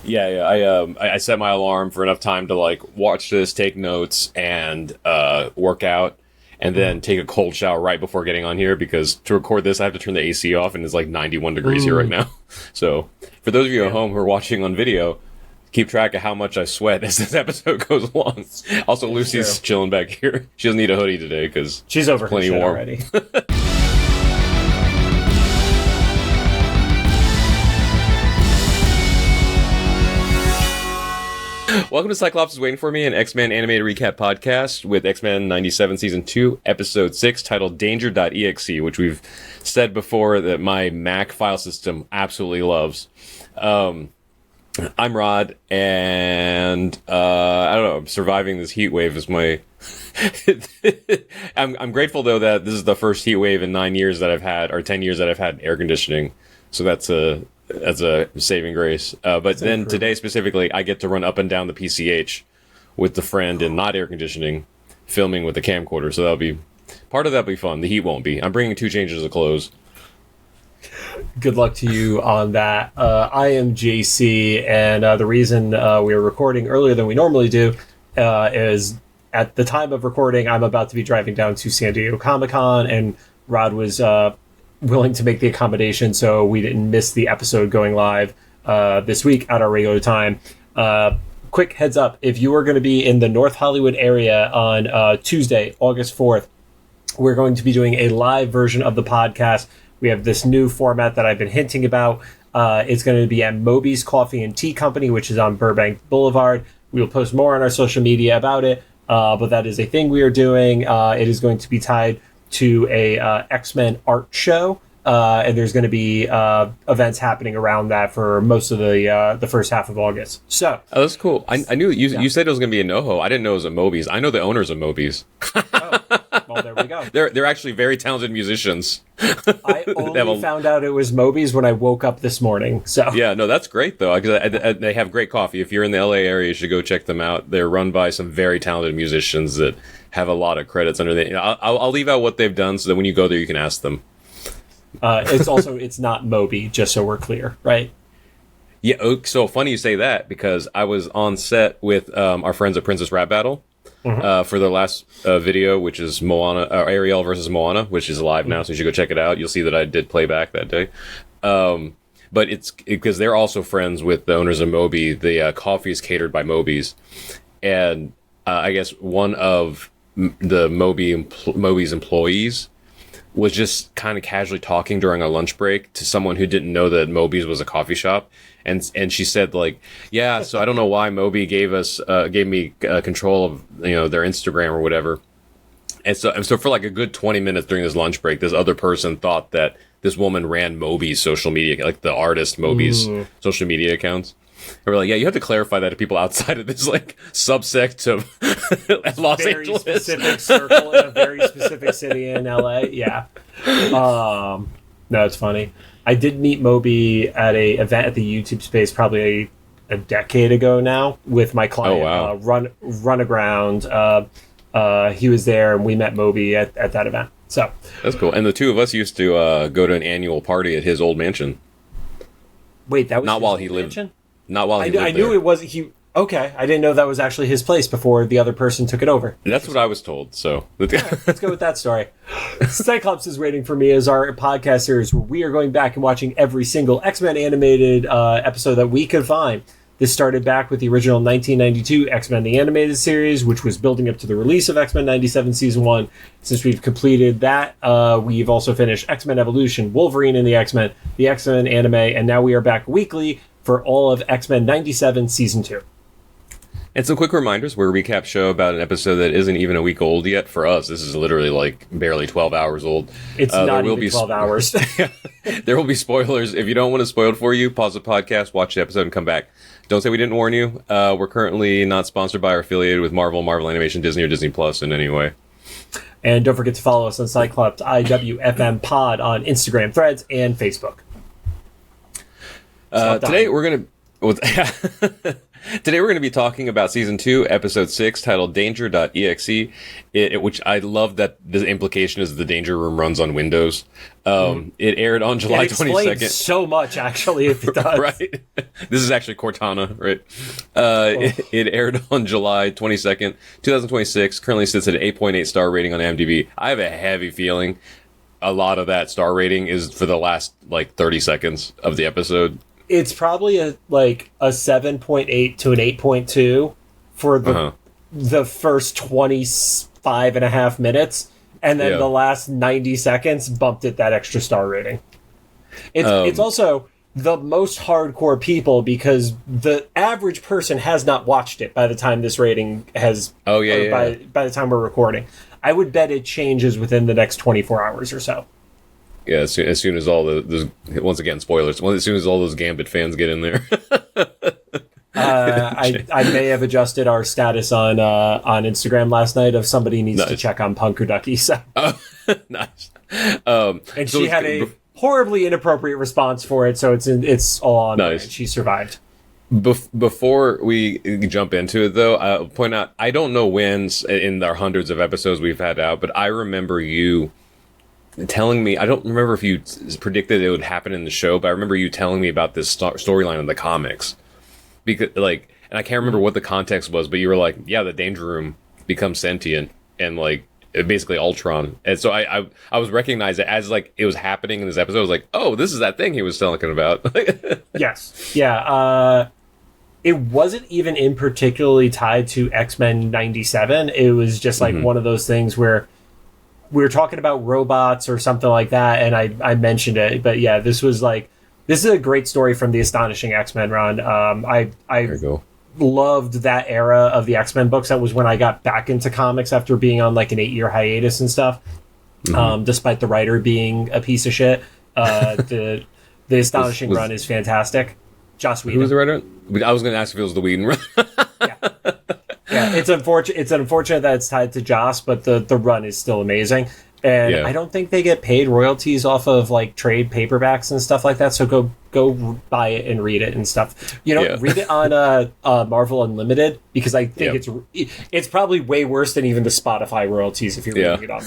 I set my alarm for enough time to like watch this, take notes, and work out, and then take a cold shower right before getting on here, because to record this I have to turn the AC off, and it's like 91 degrees here right now. So for those of you at home who are watching on video, keep track of how much I sweat as this episode goes along. Also, Lucy's chilling back here. She doesn't need a hoodie today because she's over plenty warm already. Welcome to Cyclops is Waiting for Me, an X-Men animated recap podcast with X-Men 97 Season 2, Episode 6, titled Danger.exe, which we've said before that my Mac file system absolutely loves. I'm Rod, and I don't know, I'm surviving this heat wave is my... I'm grateful, though, that this is the first heat wave in 9 years that I've had, or 10 years that I've had air conditioning, so that's a saving grace. But then today specifically, I get to run up and down the PCH with the friend in not air conditioning, filming with the camcorder. So part of that'll be fun. The heat won't be. I'm bringing 2 changes of clothes. Good luck to you on that. I am JC, and the reason we are recording earlier than we normally do is at the time of recording, I'm about to be driving down to San Diego Comic-Con, and Rod was willing to make the accommodation so we didn't miss the episode going live this week at our regular time. Quick heads up, if you are going to be in the North Hollywood area on Tuesday, August 4th, we're going to be doing a live version of the podcast. We have this new format that I've been hinting about. It's going to be at Moby's Coffee and Tea Company, which is on Burbank Boulevard. We will post more on our social media about it, but that is a thing we are doing. It is going to be tied to a X-Men art show, and there's going to be events happening around that for most of the first half of August. So, that's cool. I knew you said it was going to be a NoHo. I didn't know it was a Moby's. I know the owners of Moby's. Well, there we go. They're actually very talented musicians. I only found out it was Moby's when I woke up this morning. So yeah, no, that's great though. Because they have great coffee. If you're in the LA area, you should go check them out. They're run by some very talented musicians that have a lot of credits under them. I'll leave out what they've done so that when you go there, you can ask them. It's not Moby, just so we're clear, right? Yeah. So funny you say that, because I was on set with our friends at Princess Rap Battle. For their last video, which is Ariel versus Moana, which is live now, so you should go check it out. You'll see that I did playback that day. But it's because they're also friends with the owners of Moby. The coffee is catered by Moby's, and I guess one of the Moby's employees was just kind of casually talking during a lunch break to someone who didn't know that Moby's was a coffee shop. And she said, like, yeah, so I don't know why Moby gave me control of, their Instagram or whatever. And so for like a good 20 minutes during this lunch break, this other person thought that this woman ran Moby's social media, like the artist Moby's social media accounts. And we're like, yeah, you have to clarify that to people outside of this like subsect of Los Angeles. Very specific circle in a very specific city in LA. Yeah. No, it's funny. I did meet Moby at a event at the YouTube space probably a decade ago now with my client, Runaground. He was there, and we met Moby at that event. So that's cool. And the two of us used to go to an annual party at his old mansion. Wait, that was not while he lived. Not while he lived. I knew there. it wasn't he. Okay, I didn't know that was actually his place before the other person took it over. That's what I was told, so... Right, let's go with that story. Cyclops is Waiting for Me is our podcast series where we are going back and watching every single X-Men animated episode that we could find. This started back with the original 1992 X-Men The Animated Series, which was building up to the release of X-Men 97 Season 1. Since we've completed that, we've also finished X-Men Evolution, Wolverine and the X-Men anime, and now we are back weekly for all of X-Men 97 Season 2. And some quick reminders, we're a recap show about an episode that isn't even a week old yet. For us, this is literally like barely 12 hours old. It's not even 12 hours. There will be spoilers. If you don't want it spoiled for you, pause the podcast, watch the episode, and come back. Don't say we didn't warn you. We're currently not sponsored by or affiliated with Marvel Animation, Disney, or Disney Plus in any way. And don't forget to follow us on Cyclops IWFM Pod on Instagram, Threads, and Facebook. Today we're going to... Well, today we're going to be talking about Season 2, Episode 6, titled Danger.exe, which I love that the implication is the Danger Room runs on Windows. It aired on July 22nd. So much, actually, if it does. Right? This is actually Cortana, right? It aired on July 22nd, 2026. Currently sits at an 8.8 star rating on IMDb. I have a heavy feeling a lot of that star rating is for the last, 30 seconds of the episode. It's probably a 7.8 to an 8.2 for the first 25 and a half minutes, and then the last 90 seconds bumped it that extra star rating. It's also the most hardcore people because the average person has not watched it by the time this rating has. By the time we're recording, I would bet it changes within the next 24 hours or so. Yeah, as soon as all those once again spoilers. As soon as all those Gambit fans get in there, I may have adjusted our status on Instagram last night of somebody needs to check on Punk or Ducky. So nice. And she had a horribly inappropriate response for it, so it's all on. Nice. She survived. Before we jump into it, though, I'll point out I don't know when in our hundreds of episodes we've had out, but I remember you telling me, I don't remember if you predicted it would happen in the show, but I remember you telling me about this storyline in the comics. Because, and I can't remember what the context was, but you were like, yeah, the Danger Room becomes sentient, and, basically Ultron. And so I was recognizing it as, it was happening in this episode. I was like, oh, this is that thing he was talking about. Yes. Yeah, it wasn't even in particularly tied to X-Men 97. It was just, one of those things where we were talking about robots or something like that, and I mentioned it. But yeah, this is a great story from the Astonishing X-Men run. I loved that era of the X-Men books. That was when I got back into comics after being on an 8-year hiatus and stuff. Despite the writer being a piece of shit, the Astonishing run is fantastic. Joss Whedon. Who was the writer? I was going to ask if it was the Whedon run. Yeah, it's unfortunate that it's tied to Joss, but the run is still amazing. And I don't think they get paid royalties off of trade paperbacks and stuff like that. So go buy it and read it and stuff. Read it on Marvel Unlimited, because I think it's probably way worse than even the Spotify royalties if you're reading it on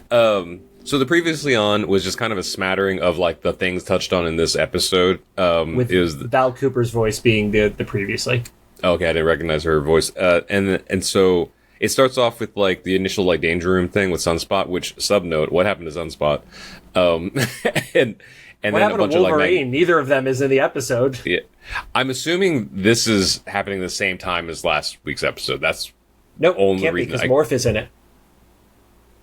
there. So the previously on was just kind of a smattering of the things touched on in this episode. With Val Cooper's voice being the previously. Okay, I didn't recognize her voice. And so it starts off with the initial Danger Room thing with Sunspot, which subnote, what happened to Sunspot? And what then happened a bunch to Wolverine? of Neither of them is in the episode. Yeah, I'm assuming this is happening the same time as last week's episode. That's nope, only can't reason. Because Morph is in it.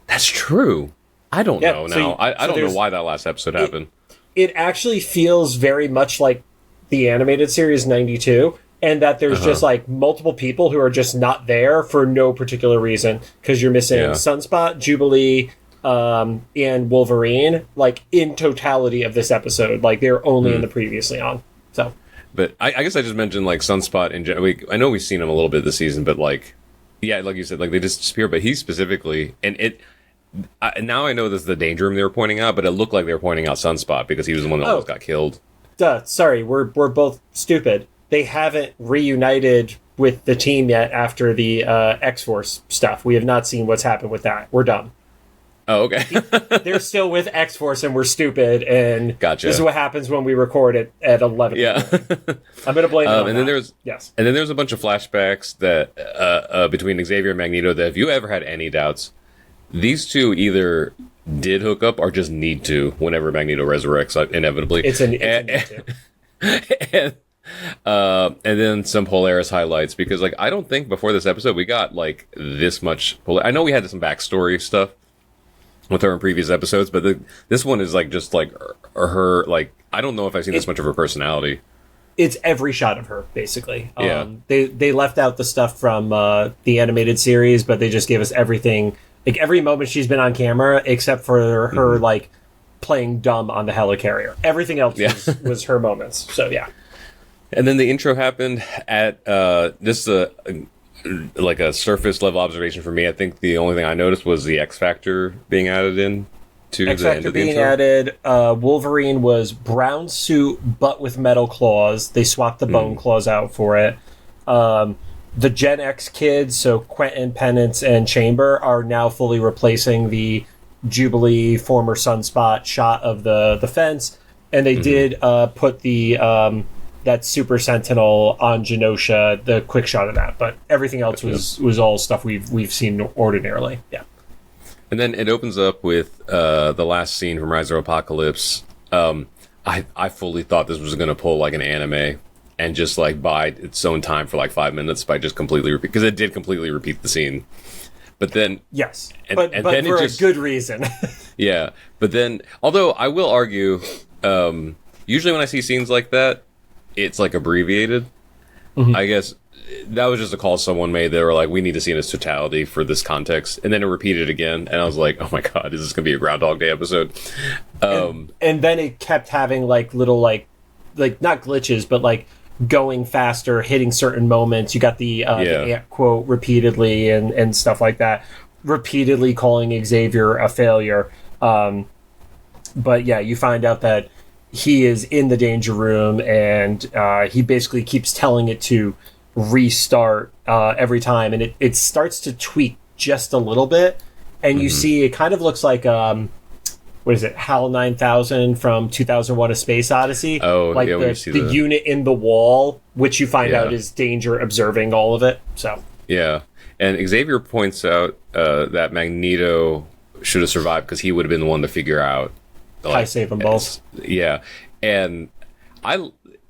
That's true. I don't know now. I don't know why that last episode happened. It actually feels very much like the animated series 92. And that there's just multiple people who are just not there for no particular reason, because you're missing Sunspot, Jubilee, and Wolverine, in totality of this episode. They're only in the previously on. So, but I guess I just mentioned Sunspot in general. I know we've seen him a little bit this season, but like you said, they just disappear. But he specifically, now I know this is the Danger Room they were pointing out, but it looked like they were pointing out Sunspot because he was the one that almost got killed. Sorry, we're both stupid. They haven't reunited with the team yet after the X-Force stuff. We have not seen what's happened with that. We're done. Oh, okay. They're still with X-Force and we're stupid, and gotcha. This is what happens when we record it at 11. Yeah. I'm going to blame it on and that. And then there's a bunch of flashbacks that between Xavier and Magneto that if you ever had any doubts, these two either did hook up or just need to whenever Magneto resurrects, inevitably. It's a need to. And then some Polaris highlights, because I don't think before this episode we got this much I know we had some backstory stuff with her in previous episodes, but this one is just her I don't know if I've seen this much of her personality. It's every shot of her, basically. Yeah. They left out the stuff from the animated series, but they just gave us everything, every moment she's been on camera except for her playing dumb on the helicarrier. Everything else was her moments. So yeah. And then the intro happened at this is a surface level observation for me. I think the only thing I noticed was the X Factor being added in. to X the end Factor of the being intro? added. Wolverine was brown suit, but with metal claws. They swapped the bone claws out for it. The Gen X kids, so Quentin, Penance, and Chamber, are now fully replacing the Jubilee former Sunspot shot of the fence, and they did put the that Super Sentinel on Genosha, the quick shot of that, but everything else was all stuff we've seen ordinarily. Yeah. And then it opens up with the last scene from Rise of Apocalypse. I fully thought this was going to pull like an anime and just like bide its own time for like 5 minutes by just completely repeat, because it did completely repeat the scene. But then yes, but then for a good reason. Yeah, but then although I will argue, usually when I see scenes like that, it's like abbreviated. I guess that was just a call someone made. They were like, we need to see in its totality for this context. And then it repeated again. And I was like, oh my God, is this going to be a Groundhog Day episode? And then it kept having like little like not glitches, but like going faster, hitting certain moments. You got the ant quote repeatedly and stuff like that. Repeatedly calling Xavier a failure. But yeah, you find out that he is in the danger room, and he basically keeps telling it to restart every time, and it starts to tweak just a little bit, and you see it kind of looks like what is it, HAL 9000 from 2001: A Space Odyssey? Oh, like yeah, the unit in the wall, which you find out is Danger observing all of it. So yeah, and Xavier points out that Magneto should have survived because he would have been the one to figure out. I save them both. Yeah, and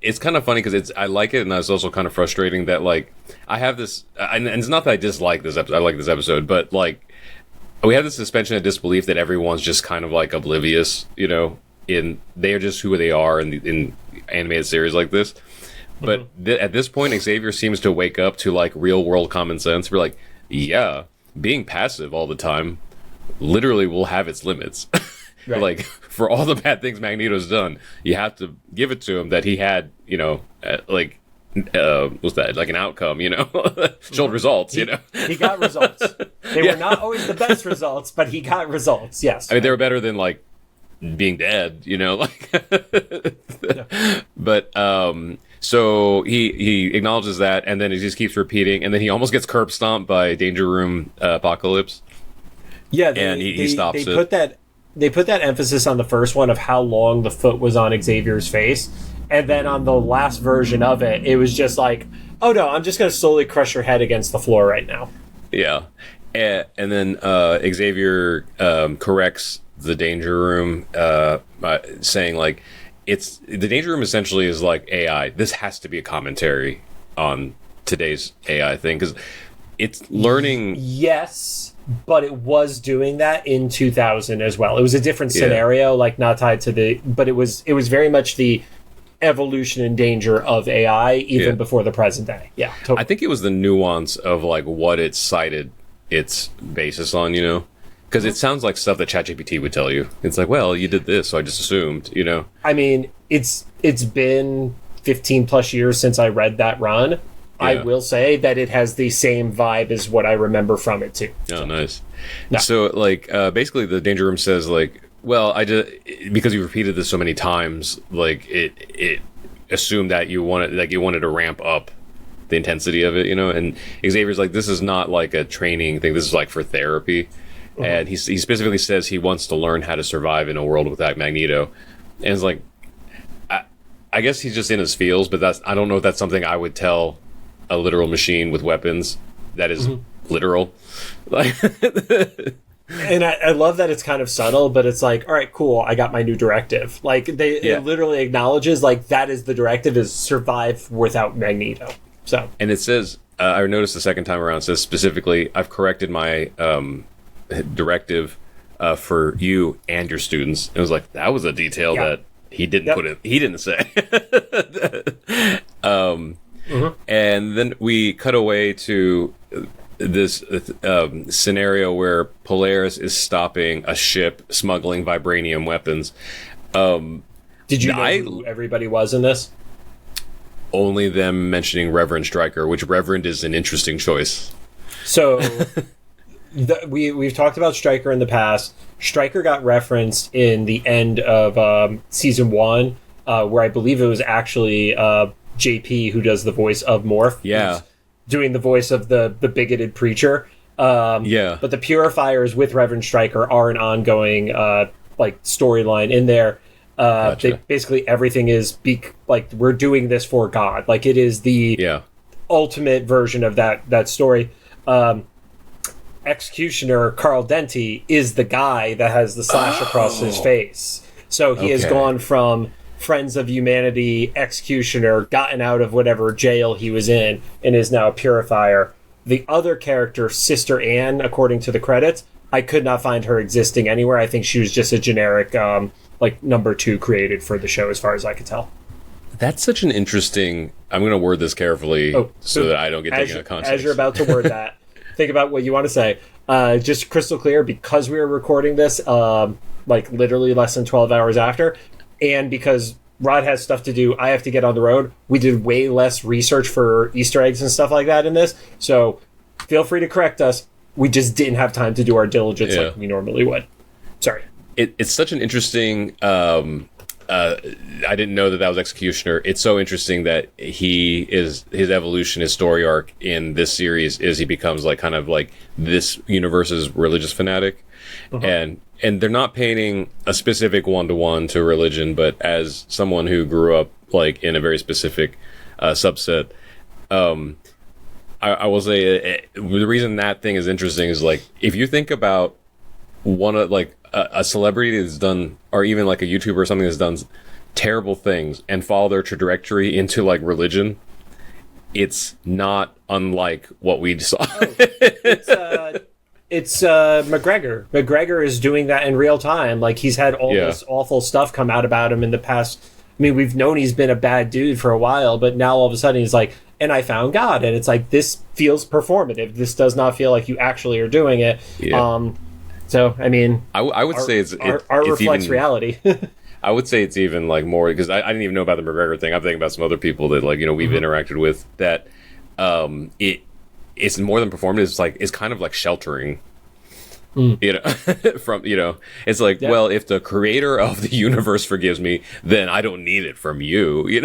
it's kind of funny because I like it, and it's also kind of frustrating that like I have this, and it's not that I dislike this episode. I like this episode, but like we have this suspension of disbelief that everyone's just kind of like oblivious, you know, they are just who they are in animated series like this. But at this point, Xavier seems to wake up to like real world common sense. We're like, yeah, being passive all the time literally will have its limits. Right. Like, for all the bad things Magneto's done, you have to give it to him that he had, you know, what's that? Like an outcome, you know, showed results, you know. He got results. They were not always the best results, but he got results. Yes. I mean, they were better than like being dead, you know, like. But so he acknowledges that, and then he just keeps repeating, and then he almost gets curb stomped by Danger Room Apocalypse. Yeah, and he stops it. They put that emphasis on the first one of how long the foot was on Xavier's face. And then on the last version of it, it was just like, oh no, I'm just going to slowly crush your head against the floor right now. Yeah. And then Xavier corrects the Danger Room, saying like, the Danger Room essentially is like AI. This has to be a commentary on today's AI thing, because it's learning. Yes. But it was doing that in 2000 as well. It was a different scenario, like not tied to but it was very much the evolution and danger of AI even before the present day. Yeah, totally. I think it was the nuance of like what it cited its basis on, you know, because it sounds like stuff that ChatGPT would tell you. It's like, well, you did this, so I just assumed, you know. I mean, it's been 15 plus years since I read that run. Yeah. I will say that it has the same vibe as what I remember from it too. Oh, nice. No. So, like, basically, the Danger Room says, like, well, because you repeated this so many times, like, it assumed that you wanted to ramp up the intensity of it, you know. And Xavier's like, this is not like a training thing. This is like for therapy. And he specifically says he wants to learn how to survive in a world without Magneto. And it's like, I guess he's just in his feels, but I don't know if that's something I would tell a literal machine with weapons that is literal. Like, and I love that it's kind of subtle, but it's like, all right, cool, I got my new directive. Like it literally acknowledges like that is the directive, is survive without Magneto. So, and it says, I noticed the second time around, it says specifically, I've corrected my directive for you and your students. It was like, that was a detail that he didn't put it. He didn't say. And then we cut away to this scenario where Polaris is stopping a ship smuggling vibranium weapons. Did you know who everybody was in this? Only them mentioning Reverend Stryker, which Reverend is an interesting choice. So we've talked about Stryker in the past. Stryker got referenced in the end of season 1, where I believe it was actually JP who does the voice of Morph. Yeah. Doing the voice of the bigoted preacher. But the Purifiers with Reverend Stryker are an ongoing storyline in there. Gotcha. Basically everything is we're doing this for God. Like, it is the ultimate version of that story. Executioner Carl Denty is the guy that has the slash across his face. So he has gone from Friends of Humanity, Executioner, gotten out of whatever jail he was in, and is now a Purifier. The other character, Sister Anne, according to the credits, I could not find her existing anywhere. I think she was just a generic number 2 created for the show, as far as I could tell. That's such an interesting... I'm going to word this carefully so that I don't get taken out of context. As you're about to word that, think about what you want to say. Just crystal clear, because we were recording this literally less than 12 hours after, and because Rod has stuff to do, I have to get on the road. We did way less research for Easter eggs and stuff like that in this, so feel free to correct us. We just didn't have time to do our diligence like we normally would. Sorry. It's such an interesting... I didn't know that was Executioner. It's so interesting that his evolution, his story arc in this series is he becomes this universe's religious fanatic. And they're not painting a specific one-to-one to religion, but as someone who grew up in a very specific subset, I will say the reason that thing is interesting is if you think about one of a celebrity that's done, or even a YouTuber or something that's done terrible things and follow their trajectory into religion, it's not unlike what we saw. It's McGregor. McGregor is doing that in real time. He's had all this awful stuff come out about him in the past. I mean, we've known he's been a bad dude for a while, but now all of a sudden he's and I found God, and it's this feels performative. This does not feel like you actually are doing it. Yeah. So, I mean... I would say it's reflects even, reality. I would say it's even, more... Because I didn't even know about the McGregor thing. I'm thinking about some other people that, we've interacted with that it's more than performative. It's kind of sheltering. From, It's well, if the creator of the universe forgives me, then I don't need it from you,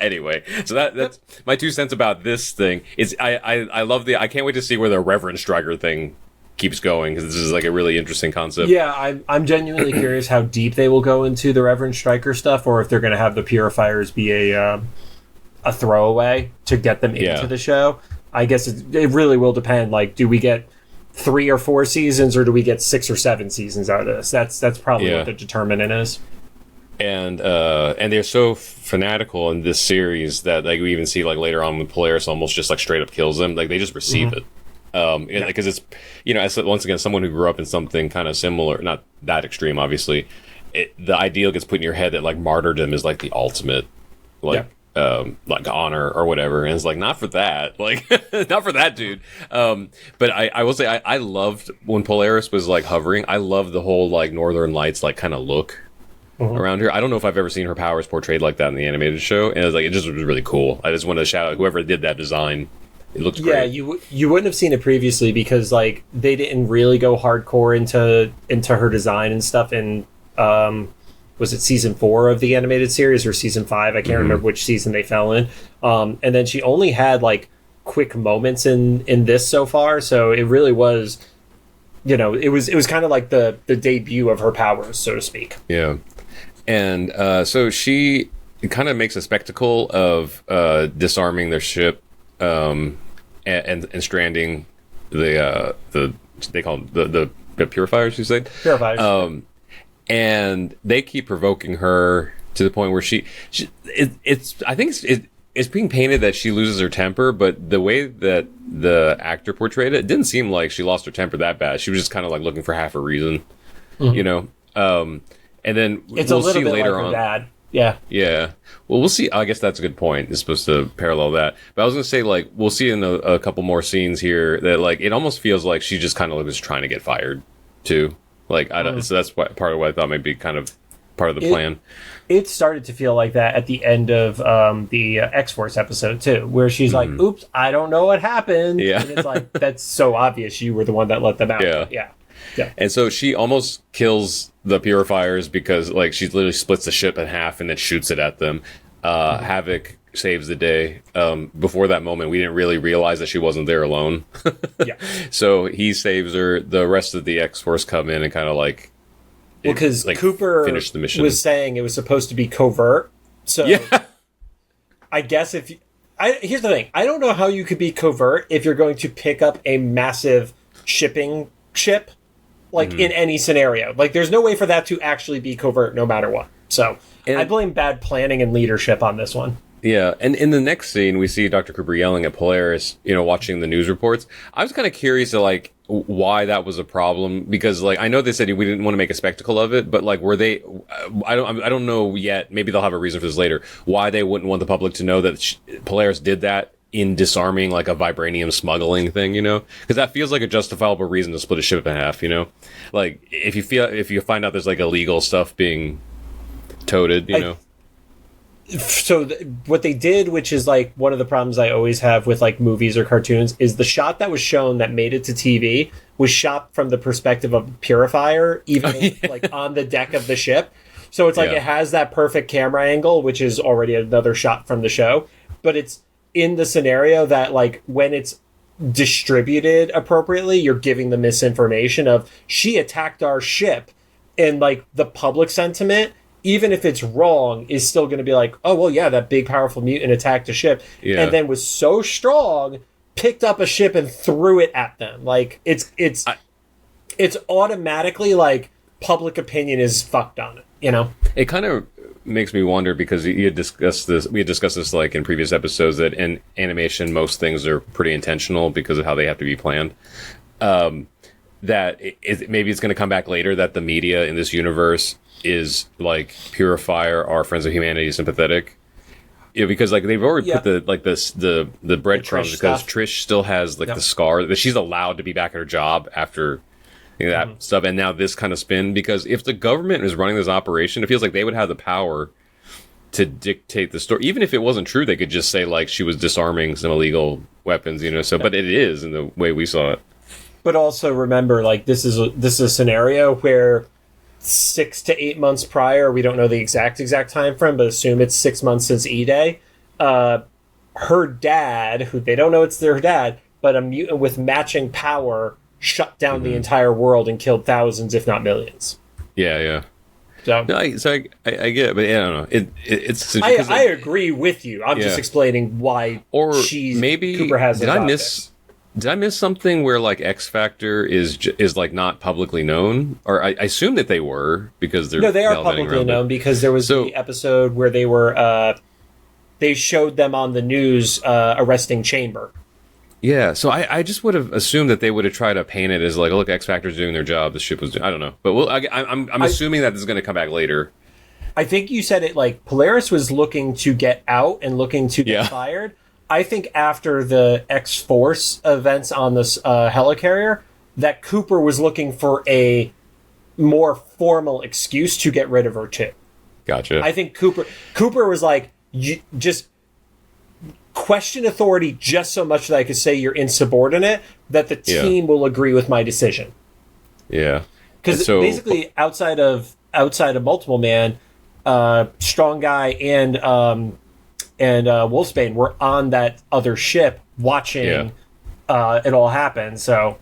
Anyway, so that's my 2 cents about this thing. I love I can't wait to see where the Reverend Stryker thing keeps going, because this is a really interesting concept. Yeah, I'm genuinely curious how deep they will go into the Reverend Stryker stuff, or if they're going to have the Purifiers be a throwaway to get them into the show. I guess it really will depend. Do we get 3 or 4 seasons, or do we get 6 or 7 seasons out of this? That's probably what the determinant is. And they're so fanatical in this series that we even see later on with Polaris almost just straight up kills them. They just receive it. Because it's, as once again, someone who grew up in something kind of similar, not that extreme, obviously, the ideal gets put in your head that martyrdom is the ultimate, honor or whatever, and it's not for that, not for that dude. But I will say I loved when Polaris was hovering. I loved the whole Northern Lights kind of look around her. I don't know if I've ever seen her powers portrayed like that in the animated show, and it was it just was really cool. I just wanted to shout out whoever did that design. It looks great. Yeah, you wouldn't have seen it previously because they didn't really go hardcore into her design and stuff. And was it season 4 of the animated series or season 5? I can't remember which season they fell in. And then she only had quick moments in this so far. So it really was, it was kind of the debut of her powers, so to speak. Yeah, and so she kind of makes a spectacle of disarming their ship. And stranding the they call them the Purifiers, you said? Purifiers. And they keep provoking her to the point where I think it's being painted that she loses her temper, but the way that the actor portrayed it didn't seem like she lost her temper that bad. She was just kind of looking for half a reason, And then it's we'll a little see bit later like her on. dad. Yeah. Yeah. Well, we'll see. I guess that's a good point. It's supposed to parallel that. But I was going to say, we'll see in a couple more scenes here that, it almost feels like she just kind of was trying to get fired, too. I don't. So that's part of what I thought might be kind of part of the plan. It started to feel like that at the end of the X-Force episode too, where she's like, "Oops, I don't know what happened." Yeah. And it's like, that's so obvious. You were the one that let them out. Yeah. And so she almost kills the purifiers because like she literally splits the ship in half and then shoots it at them. Havoc saves the day. Before that moment, we didn't really realize that she wasn't there alone. Yeah. So he saves her. The rest of the X-Force come in and kind of like... Well, because Cooper finish the mission. was saying it was supposed to be covert. So yeah. I guess here's the thing. I don't know how you could be covert if you're going to pick up a massive shipping ship, like in any scenario. Like, there's no way for that to actually be covert no matter what. So I blame bad planning and leadership on this one. Yeah, and in the next scene, we see Dr. Cooper yelling at Polaris, watching the news reports. I was kind of curious to, like, why that was a problem, because, like, I know they said we didn't want to make a spectacle of it, but, like, were they... I don't know yet, maybe they'll have a reason for this later, why they wouldn't want the public to know that Polaris did that in disarming, like, a vibranium smuggling thing, Because that feels like a justifiable reason to split a ship in half, Like, if you find out there's, like, illegal stuff being toted, So what they did, which is like one of the problems I always have with like movies or cartoons, is the shot that was shown that made it to TV was shot from the perspective of a purifier, even like on the deck of the ship. So it's like it has that perfect camera angle, which is already another shot from the show, but it's in the scenario that like when it's distributed appropriately, you're giving the misinformation of she attacked our ship, and like the public sentiment, even if it's wrong, is still going to be like, oh, well, yeah, that big, powerful mutant attacked a ship and then was so strong, picked up a ship and threw it at them. Like, it's automatically like public opinion is fucked on it, It kind of makes me wonder, because we had discussed this like in previous episodes, that in animation, most things are pretty intentional because of how they have to be planned. That maybe it's going to come back later that the media in this universe is like Purifier or Friends of Humanity sympathetic, because like they've already put the breadcrumbs, because Trish still has like the scar that she's allowed to be back at her job after that stuff, and now this kind of spin, because if the government is running this operation, it feels like they would have the power to dictate the story. Even if it wasn't true, they could just say like she was disarming some illegal weapons, but it is in the way we saw it. But also remember, like, this is a scenario where 6 to 8 months prior, we don't know the exact time frame, but assume it's 6 months since E-Day, her dad, who they don't know it's their dad, but a mutant with matching power, shut down the entire world and killed thousands, if not millions. Yeah. So, no, I get it, but I don't know. It's I agree with you. I'm just explaining why Cooper has it. Did I miss something where like X Factor is like not publicly known? Or I assume that they were, because they're... No, they are publicly known, because there was the episode where they were they showed them on the news arresting Chamber. Yeah, so I just would have assumed that they would have tried to paint it as like, look, X Factor's doing their job, the ship was doing... I don't know. But I'm assuming that this is going to come back later. I think you said it like Polaris was looking to get out and looking to get fired. I think after the X-Force events on this helicarrier, that Cooper was looking for a more formal excuse to get rid of her too. Gotcha. I think Cooper was like, just question authority just so much that I could say you're insubordinate, that the team will agree with my decision. Yeah. Because basically, outside of Multiple Man, Strong Guy and Wolfsbane were on that other ship watching it all happen. So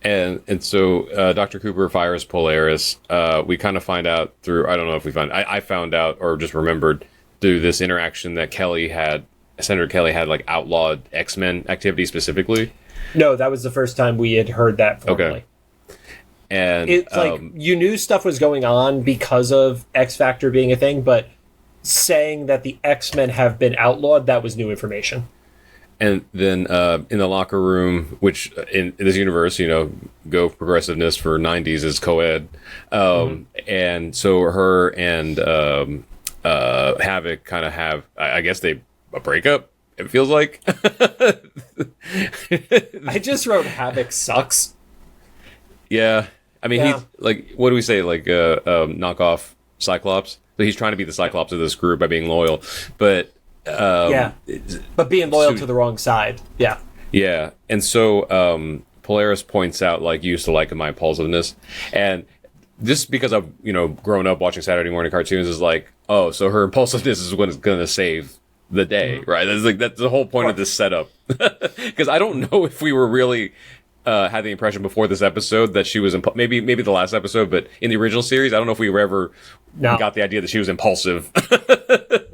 and so Dr. Cooper fires Polaris. We kind of find out through, I don't know if we found, I found out or just remembered through this interaction that Senator Kelly had like outlawed X-Men activity specifically. No, that was the first time we had heard that formally. Okay. And it's like you knew stuff was going on because of X Factor being a thing, but saying that the X-Men have been outlawed, that was new information. And then in the locker room, which in this universe, go progressiveness for 90s is co-ed. And so her and Havoc kind of have, I guess a breakup, it feels like. I just wrote Havoc sucks. Yeah. I mean, Yeah. he's like, what do we say? Like, knockoff Cyclops. So he's trying to be the Cyclops of this group by being loyal, but but being loyal so- to the wrong side. Yeah. yeah. And so Polaris points out, like, you used to like my impulsiveness, and just because I've grown up watching Saturday morning cartoons is like, oh, so her impulsiveness is what is going to save the day, right? That's the whole point of this setup. Because I don't know if we were really had the impression before this episode that she was maybe the last episode, but in the original series, I don't know if we ever got the idea that she was impulsive.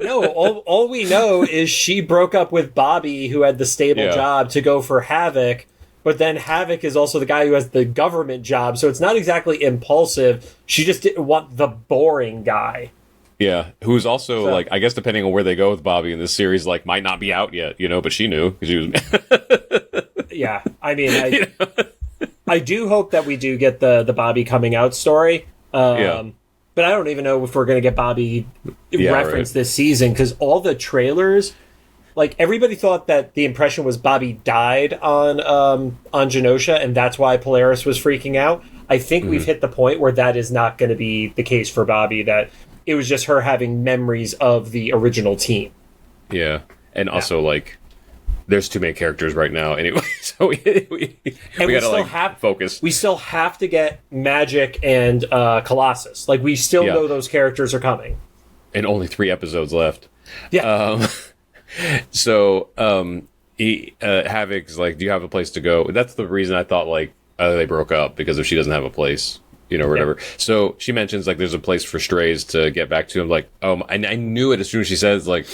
No, all we know is she broke up with Bobby, who had the stable job, to go for Havoc. But then Havoc is also the guy who has the government job, so it's not exactly impulsive. She just didn't want the boring guy. Yeah, who's also, like, I guess depending on where they go with Bobby in this series, like, might not be out yet, but she knew, because she was... Yeah, I mean, I do hope that we do get the Bobby coming out story. But I don't even know if we're going to get Bobby referenced this season, because all the trailers, like, everybody thought that the impression was Bobby died on Genosha, and that's why Polaris was freaking out. I think we've hit the point where that is not going to be the case for Bobby, that it was just her having memories of the original team. Yeah, and also, like, there's too many characters right now anyway, so we gotta focus. We still have to get Magic and Colossus. Like, we still know those characters are coming. And only 3 episodes left. Yeah. Havoc's like, do you have a place to go? That's the reason I thought, like, they broke up, because if she doesn't have a place, or whatever. So she mentions, like, there's a place for strays to get back to him. Like, I knew it as soon as she says, like,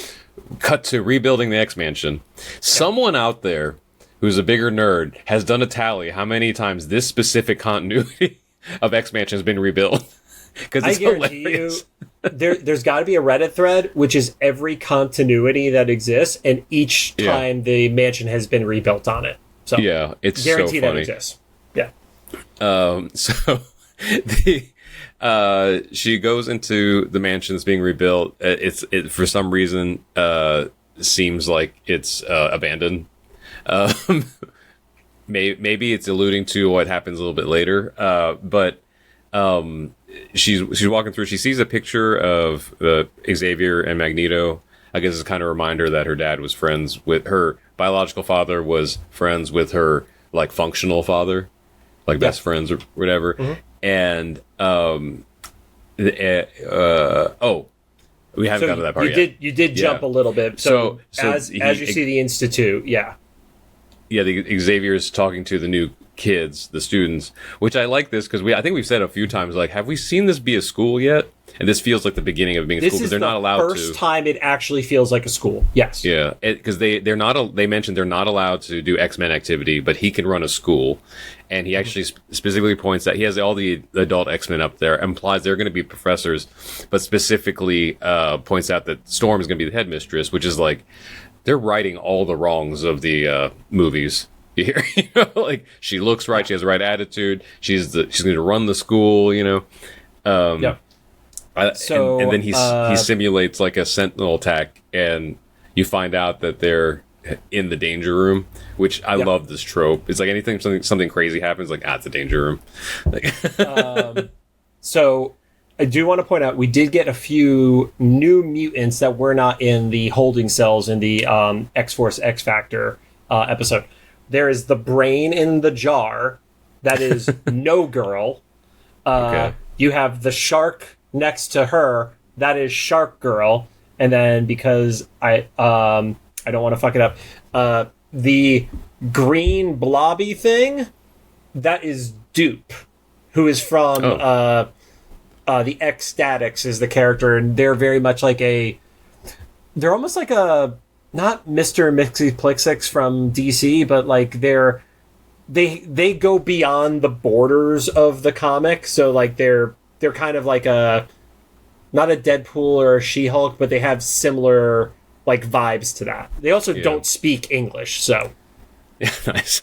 cut to rebuilding the X-Mansion. Someone out there who's a bigger nerd has done a tally how many times this specific continuity of X-Mansion has been rebuilt. Because it's hilarious. There's got to be a Reddit thread, which is every continuity that exists, and each time the mansion has been rebuilt on it. So yeah, it's guarantee so funny. that exists. Yeah. So she goes into the mansion that's being rebuilt. It for some reason seems like it's abandoned. Maybe it's alluding to what happens a little bit later. But she's walking through. She sees a picture of Xavier and Magneto. I guess it's kind of a reminder that her dad was friends with her biological father, was friends with her, like, functional father, like best friends or whatever. And we haven't gotten to that part yet. You did jump a little bit. So as you see the Institute, the Xavier's talking to the new kids, the students, which I like this because I think we've said a few times, like, have we seen this be a school yet? And this feels like the beginning of being a school, because they're not allowed to. This is the first time it actually feels like a school. Yes. Yeah, because they mentioned they're not allowed to do X-Men activity, but he can run a school, and he actually specifically points that he has all the adult X-Men up there, implies they're going to be professors, but specifically points out that Storm is going to be the headmistress, which is like, they're righting all the wrongs of the movies. Here, like, she looks right, she has the right attitude, she's going to run the school, Yeah. And then he simulates, like, a sentinel attack, and you find out that they're in the danger room, which I love this trope. It's like anything something crazy happens, like, it's a danger room. Like, so I do want to point out we did get a few new mutants that were not in the holding cells in the X-Force X Factor episode. There is the brain in the jar. That is No Girl. Okay. You have the shark next to her. That is Shark Girl. And then, because I don't want to fuck it up, the green blobby thing, that is Dupe, who is from the X-Statics is the character, and they're very much like they're almost like a, not Mr. Mixie-Plixix from DC, but like they go beyond the borders of the comic. So, like, they're kind of like not a Deadpool or a She-Hulk, but they have similar, like, vibes to that. They also don't speak English, so nice.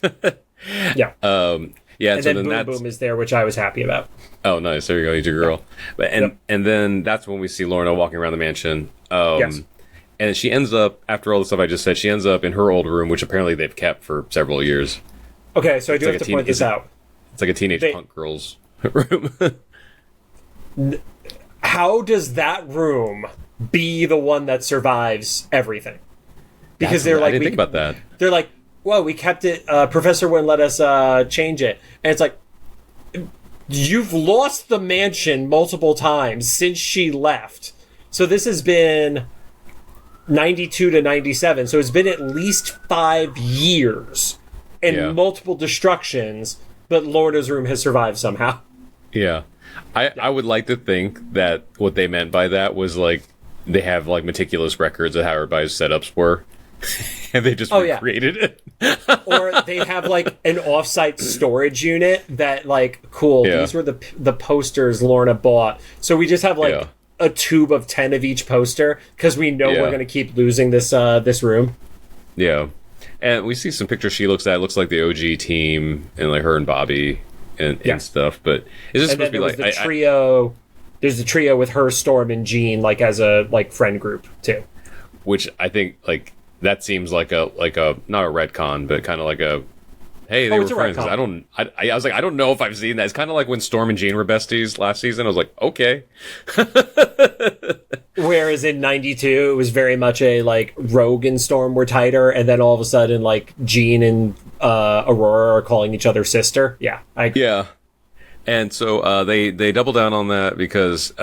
Yeah. And so then Boom Boom is there, which I was happy about. Oh, nice. There you go. He's a girl. But and then that's when we see Lorna walking around the mansion. Yes. And she ends up, after all the stuff I just said, she ends up in her old room, which apparently they've kept for several years. Okay, so I do have to point this out. It's like a teenage punk girl's room. How does that room be the one that survives everything? Because they're like, I didn't think about that. They're like, well, we kept it. Professor wouldn't let us change it, and it's like, you've lost the mansion multiple times since she left. So this has been 92 to 97. So it's been at least 5 years and multiple destructions, but Lorna's room has survived somehow. Yeah. I would like to think that what they meant by that was like they have like meticulous records of how everybody's setups were. And they just recreated it. Or they have like an offsite storage unit that like, cool, these were the posters Lorna bought. So we just have like a tube of 10 of each poster because we know we're going to keep losing this this room. Yeah. And we see some pictures she looks at. It looks like the OG team and like her and Bobby and stuff. But is this supposed to be like the trio? There's the trio with her, Storm, and Jean, like as a like friend group too. Which I think like that seems like a not a retcon, but kind of like a hey, they were friends. I was like, I don't know if I've seen that. It's kind of like when Storm and Jean were besties last season. I was like, okay. Whereas in 92, it was very much a like Rogue and Storm were tighter, and then all of a sudden, like Jean and Aurora are calling each other sister. Yeah, And so they double down on that because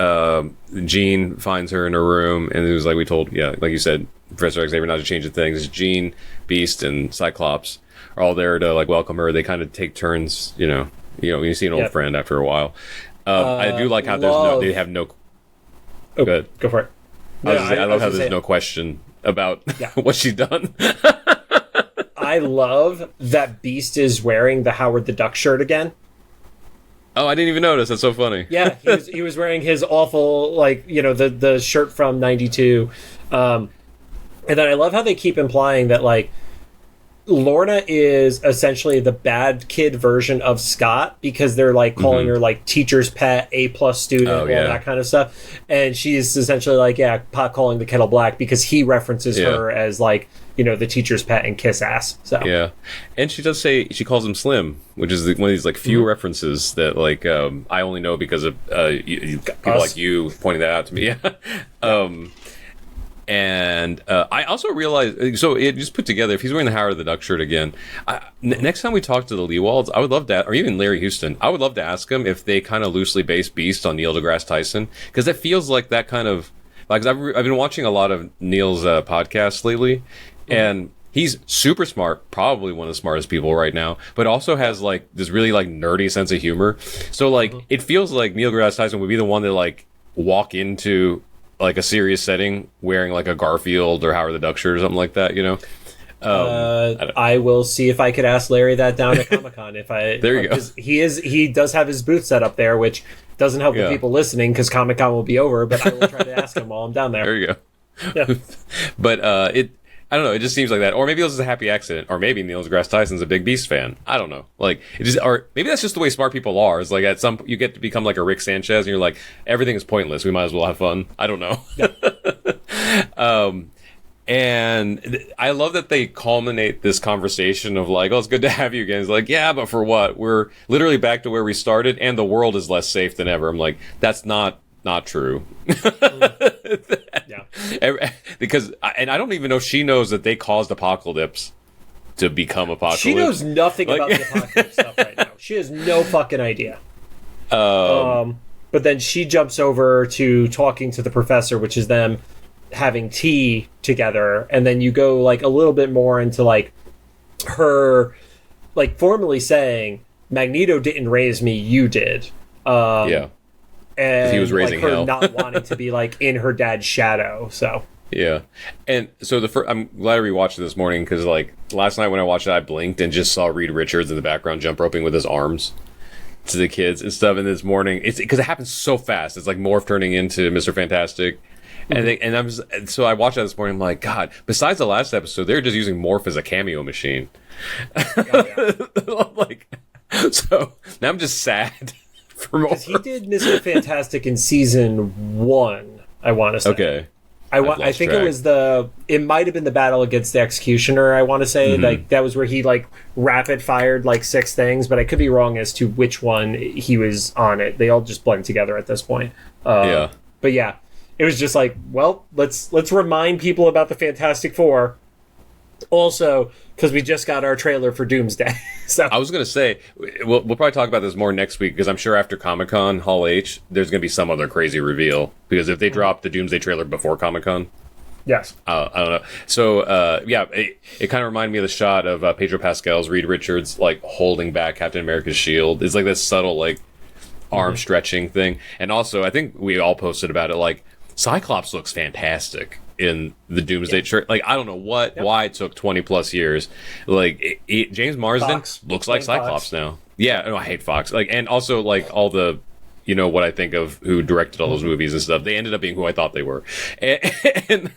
Jean finds her in her room, and it was like we told, like you said, Professor Xavier not to change the things. Jean, Beast, and Cyclops are all there to like welcome her. They kind of take turns, you see an old friend after a while. I do like how they have no. Oh, good, go for it. I love how there's no question about what she's done. I love that Beast is wearing the Howard the Duck shirt again. Oh, I didn't even notice. That's so funny. Yeah, he was wearing his awful, like, the shirt from 92. And then I love how they keep implying that, like, Lorna is essentially the bad kid version of Scott because they're, like, calling her, like, teacher's pet, A-plus student, all that kind of stuff. And she's essentially like, pot calling the kettle black because he references her as, like, the teacher's pet and kiss ass. So yeah, and she does say she calls him Slim, which is one of these like few references that like I only know because of people like you pointing that out to me. And I also realized, so it just put together, if he's wearing the Howard the Duck shirt again, next time we talk to the Leewalds, I would love that, or even Larry Houston, I would love to ask him if they kind of loosely base Beast on Neil deGrasse Tyson, because it feels like that kind of, like, I've been watching a lot of Neil's podcasts lately, and he's super smart, probably one of the smartest people right now, but also has like this really like nerdy sense of humor. So like it feels like Neil deGrasse Tyson would be the one to like walk into like a serious setting wearing like a Garfield or Howard the Duck shirt or something like that, I will see if I could ask Larry that down at Comic-Con. There you go. He does have his booth set up there, which doesn't help the people listening because Comic-Con will be over, but I will try to ask him while I'm down there. There you go. Yeah. But I don't know. It just seems like that, or maybe it was a happy accident, or maybe Neil deGrasse Tyson's a big Beast fan. I don't know. Like it just, or maybe that's just the way smart people are. It's like at some you get to become like a Rick Sanchez, and you're like everything is pointless. We might as well have fun. I don't know. Yeah. And I love that they culminate this conversation of like, oh, it's good to have you again. It's like, yeah, but for what? We're literally back to where we started, and the world is less safe than ever. I'm like, that's not true. Because I don't even know if she knows that they caused Apocalypse to become Apocalypse. She knows nothing about the Apocalypse stuff right now. She has no fucking idea. But then she jumps over to talking to the professor, which is them having tea together, and then you go like a little bit more into like her like formally saying Magneto didn't raise me, you did. And he was raising like her hell. not wanting to be like in her dad's shadow. So yeah, and so I'm glad I rewatched it this morning because like last night when I watched it, I blinked and just saw Reed Richards in the background jump roping with his arms to the kids and stuff. And this morning, it's because it happens so fast. It's like Morph turning into Mr. Fantastic. And so I watched that this morning. I'm like, God. Besides the last episode, they're just using Morph as a cameo machine. Like, so now I'm just sad. Because he did Mr. Fantastic in season 1, I want to say. Okay. I think it was it might have been the battle against the Executioner, I want to say. Like, that was where he, like, rapid fired, like, 6 things, but I could be wrong as to which one he was on it. They all just blend together at this point. But yeah, it was just like, well, let's remind people about the Fantastic Four. Also, because we just got our trailer for Doomsday. So I was going to say, we'll probably talk about this more next week, because I'm sure after Comic-Con, Hall H, there's going to be some other crazy reveal. Because if they drop the Doomsday trailer before Comic-Con... Yes. I don't know. So, it kind of reminded me of the shot of Pedro Pascal's Reed Richards, like, holding back Captain America's shield. It's like this subtle, like, arm-stretching thing. And also, I think we all posted about it, like, Cyclops looks fantastic in the Doomsday shirt. Like, I don't know why it took 20 plus years. Like, James Marsden looks like Cyclops now. Yeah, no, I hate Fox. Like, and also, like, all the, you know, what I think of who directed all those movies and stuff, they ended up being who I thought they were. And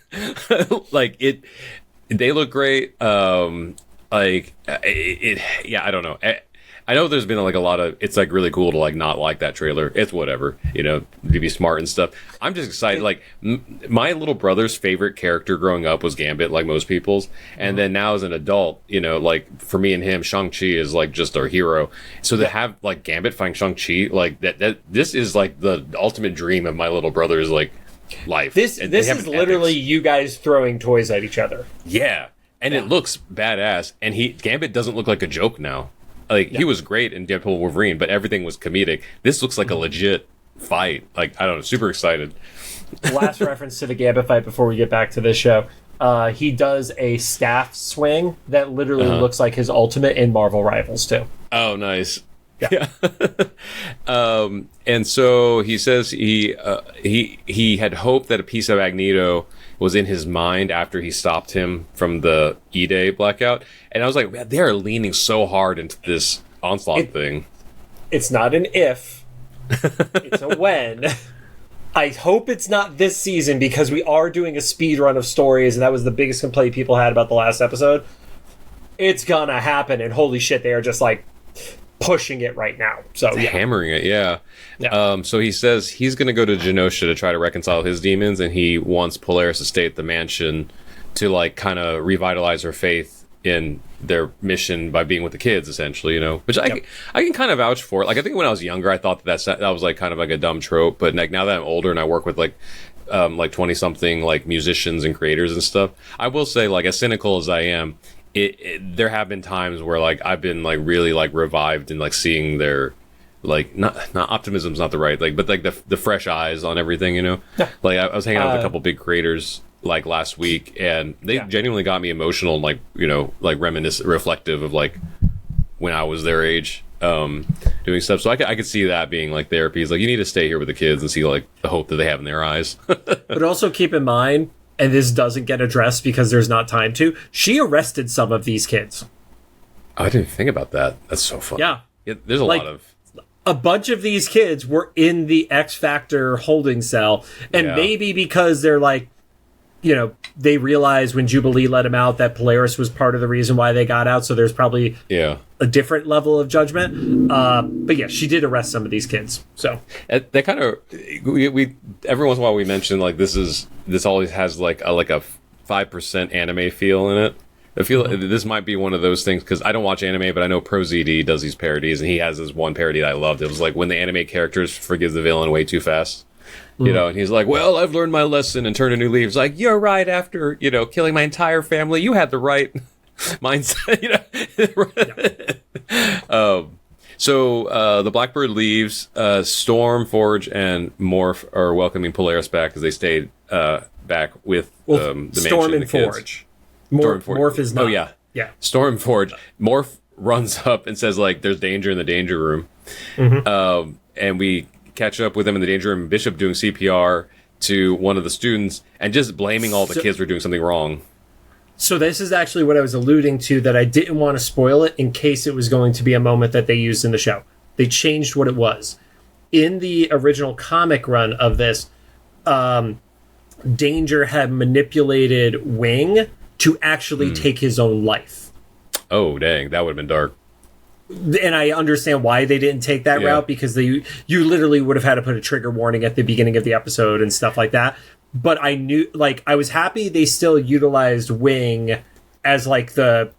like, they look great. I don't know. I know there's been like a lot of, it's like really cool to like not like that trailer. It's whatever, you know, to be smart and stuff. I'm just excited. Like, my little brother's favorite character growing up was Gambit, like most people's. And then now as an adult, you know, like for me and him, Shang-Chi is like just our hero. So to have like Gambit find Shang-Chi, like this is like the ultimate dream of my little brother's like life. This is literally you guys throwing toys at each other. Yeah. And it looks badass. And Gambit doesn't look like a joke now. Like, he was great in Deadpool Wolverine, but everything was comedic. This looks like a legit fight. Like, I don't know, super excited. Last reference to the Gambit fight before we get back to this show. He does a staff swing that literally looks like his ultimate in Marvel Rivals, too. Oh, nice. Yeah. And so he says he had hoped that a piece of Magneto was in his mind after he stopped him from the E-Day blackout. And I was like, man, they are leaning so hard into this Onslaught thing. It's not an if. It's a when. I hope it's not this season, because we are doing a speed run of stories, and that was the biggest complaint people had about the last episode. It's gonna happen, and holy shit, they are just like pushing it right now. So hammering it, yeah. So he says he's going to go to Genosha to try to reconcile his demons, and he wants Polaris to stay at the mansion to like kind of revitalize her faith in their mission by being with the kids, essentially, you know. Which I can kind of vouch for. Like, I think when I was younger, I thought that was like kind of like a dumb trope, but like now that I'm older and I work with like 20-something like musicians and creators and stuff, I will say, like, as cynical as I am, there have been times where like I've been like really like revived and like seeing their like not optimism's not the right, like, but like the fresh eyes on everything, you know. Like I was hanging out with a couple big creators like last week, and they genuinely got me emotional and like, you know, like reflective of like when I was their age doing stuff. So I could see that being like therapy. It's like, you need to stay here with the kids and see like the hope that they have in their eyes. But also keep in mind, and this doesn't get addressed because there's not time to, she arrested some of these kids. I didn't think about that. That's so funny. Yeah. There's a lot of... A bunch of these kids were in the X Factor holding cell, and maybe because they're like, you know, they realized when Jubilee let him out that Polaris was part of the reason why they got out, so there's probably a different level of judgment. But yeah, she did arrest some of these kids. So they kind of, we every once in a while we mention like this always has like a 5% anime feel in it. I feel this might be one of those things, because I don't watch anime, but I know ProZD does these parodies, and he has this one parody that I loved. It was like when the anime characters forgive the villain way too fast. You know, and he's like, well, I've learned my lesson and turned a new leaf. It's like, you're right, after, you know, killing my entire family, you had the right mindset, you know. So the Blackbird leaves. Storm, Forge, and Morph are welcoming Polaris back because they stayed back with the mansion. Storm and Forge. Morph is not. Oh, yeah. Yeah. Storm and Forge. Morph runs up and says, like, there's danger in the danger room. And we catch up with him in the danger room. Bishop doing CPR to one of the students and just blaming all the kids for doing something wrong. So this is actually what I was alluding to, that I didn't want to spoil it in case it was going to be a moment that they used in the show. They changed what it was. In the original comic run of this, Danger had manipulated Wing to actually take his own life. Oh, dang. That would have been dark. And I understand why they didn't take that route, because you literally would have had to put a trigger warning at the beginning of the episode and stuff like that. but I knew, like, I was happy they still utilized Wing as like the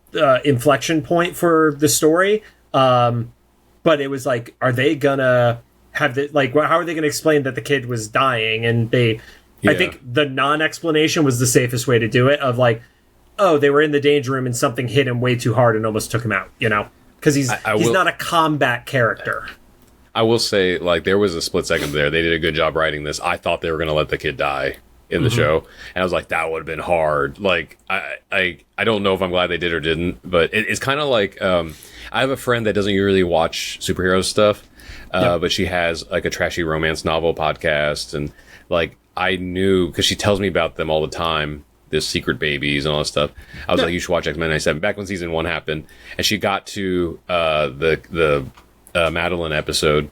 inflection point for the story. But it was like, are they gonna have the, like, how are they gonna explain that the kid was dying? And I think the non-explanation was the safest way to do it, of like, oh, they were in the danger room and something hit him way too hard and almost took him out, you know? Because he's not a combat character. I will say, like, there was a split second there. They did a good job writing this. I thought they were going to let the kid die in the show. And I was like, that would have been hard. Like, I don't know if I'm glad they did or didn't, but it's kind of like, I have a friend that doesn't really watch superhero stuff, but she has, like, a trashy romance novel podcast. And, like, I knew, because she tells me about them all the time, this secret babies and all that stuff. I was like, you should watch X-Men 97 back when season 1 happened. And she got to the Madeline episode,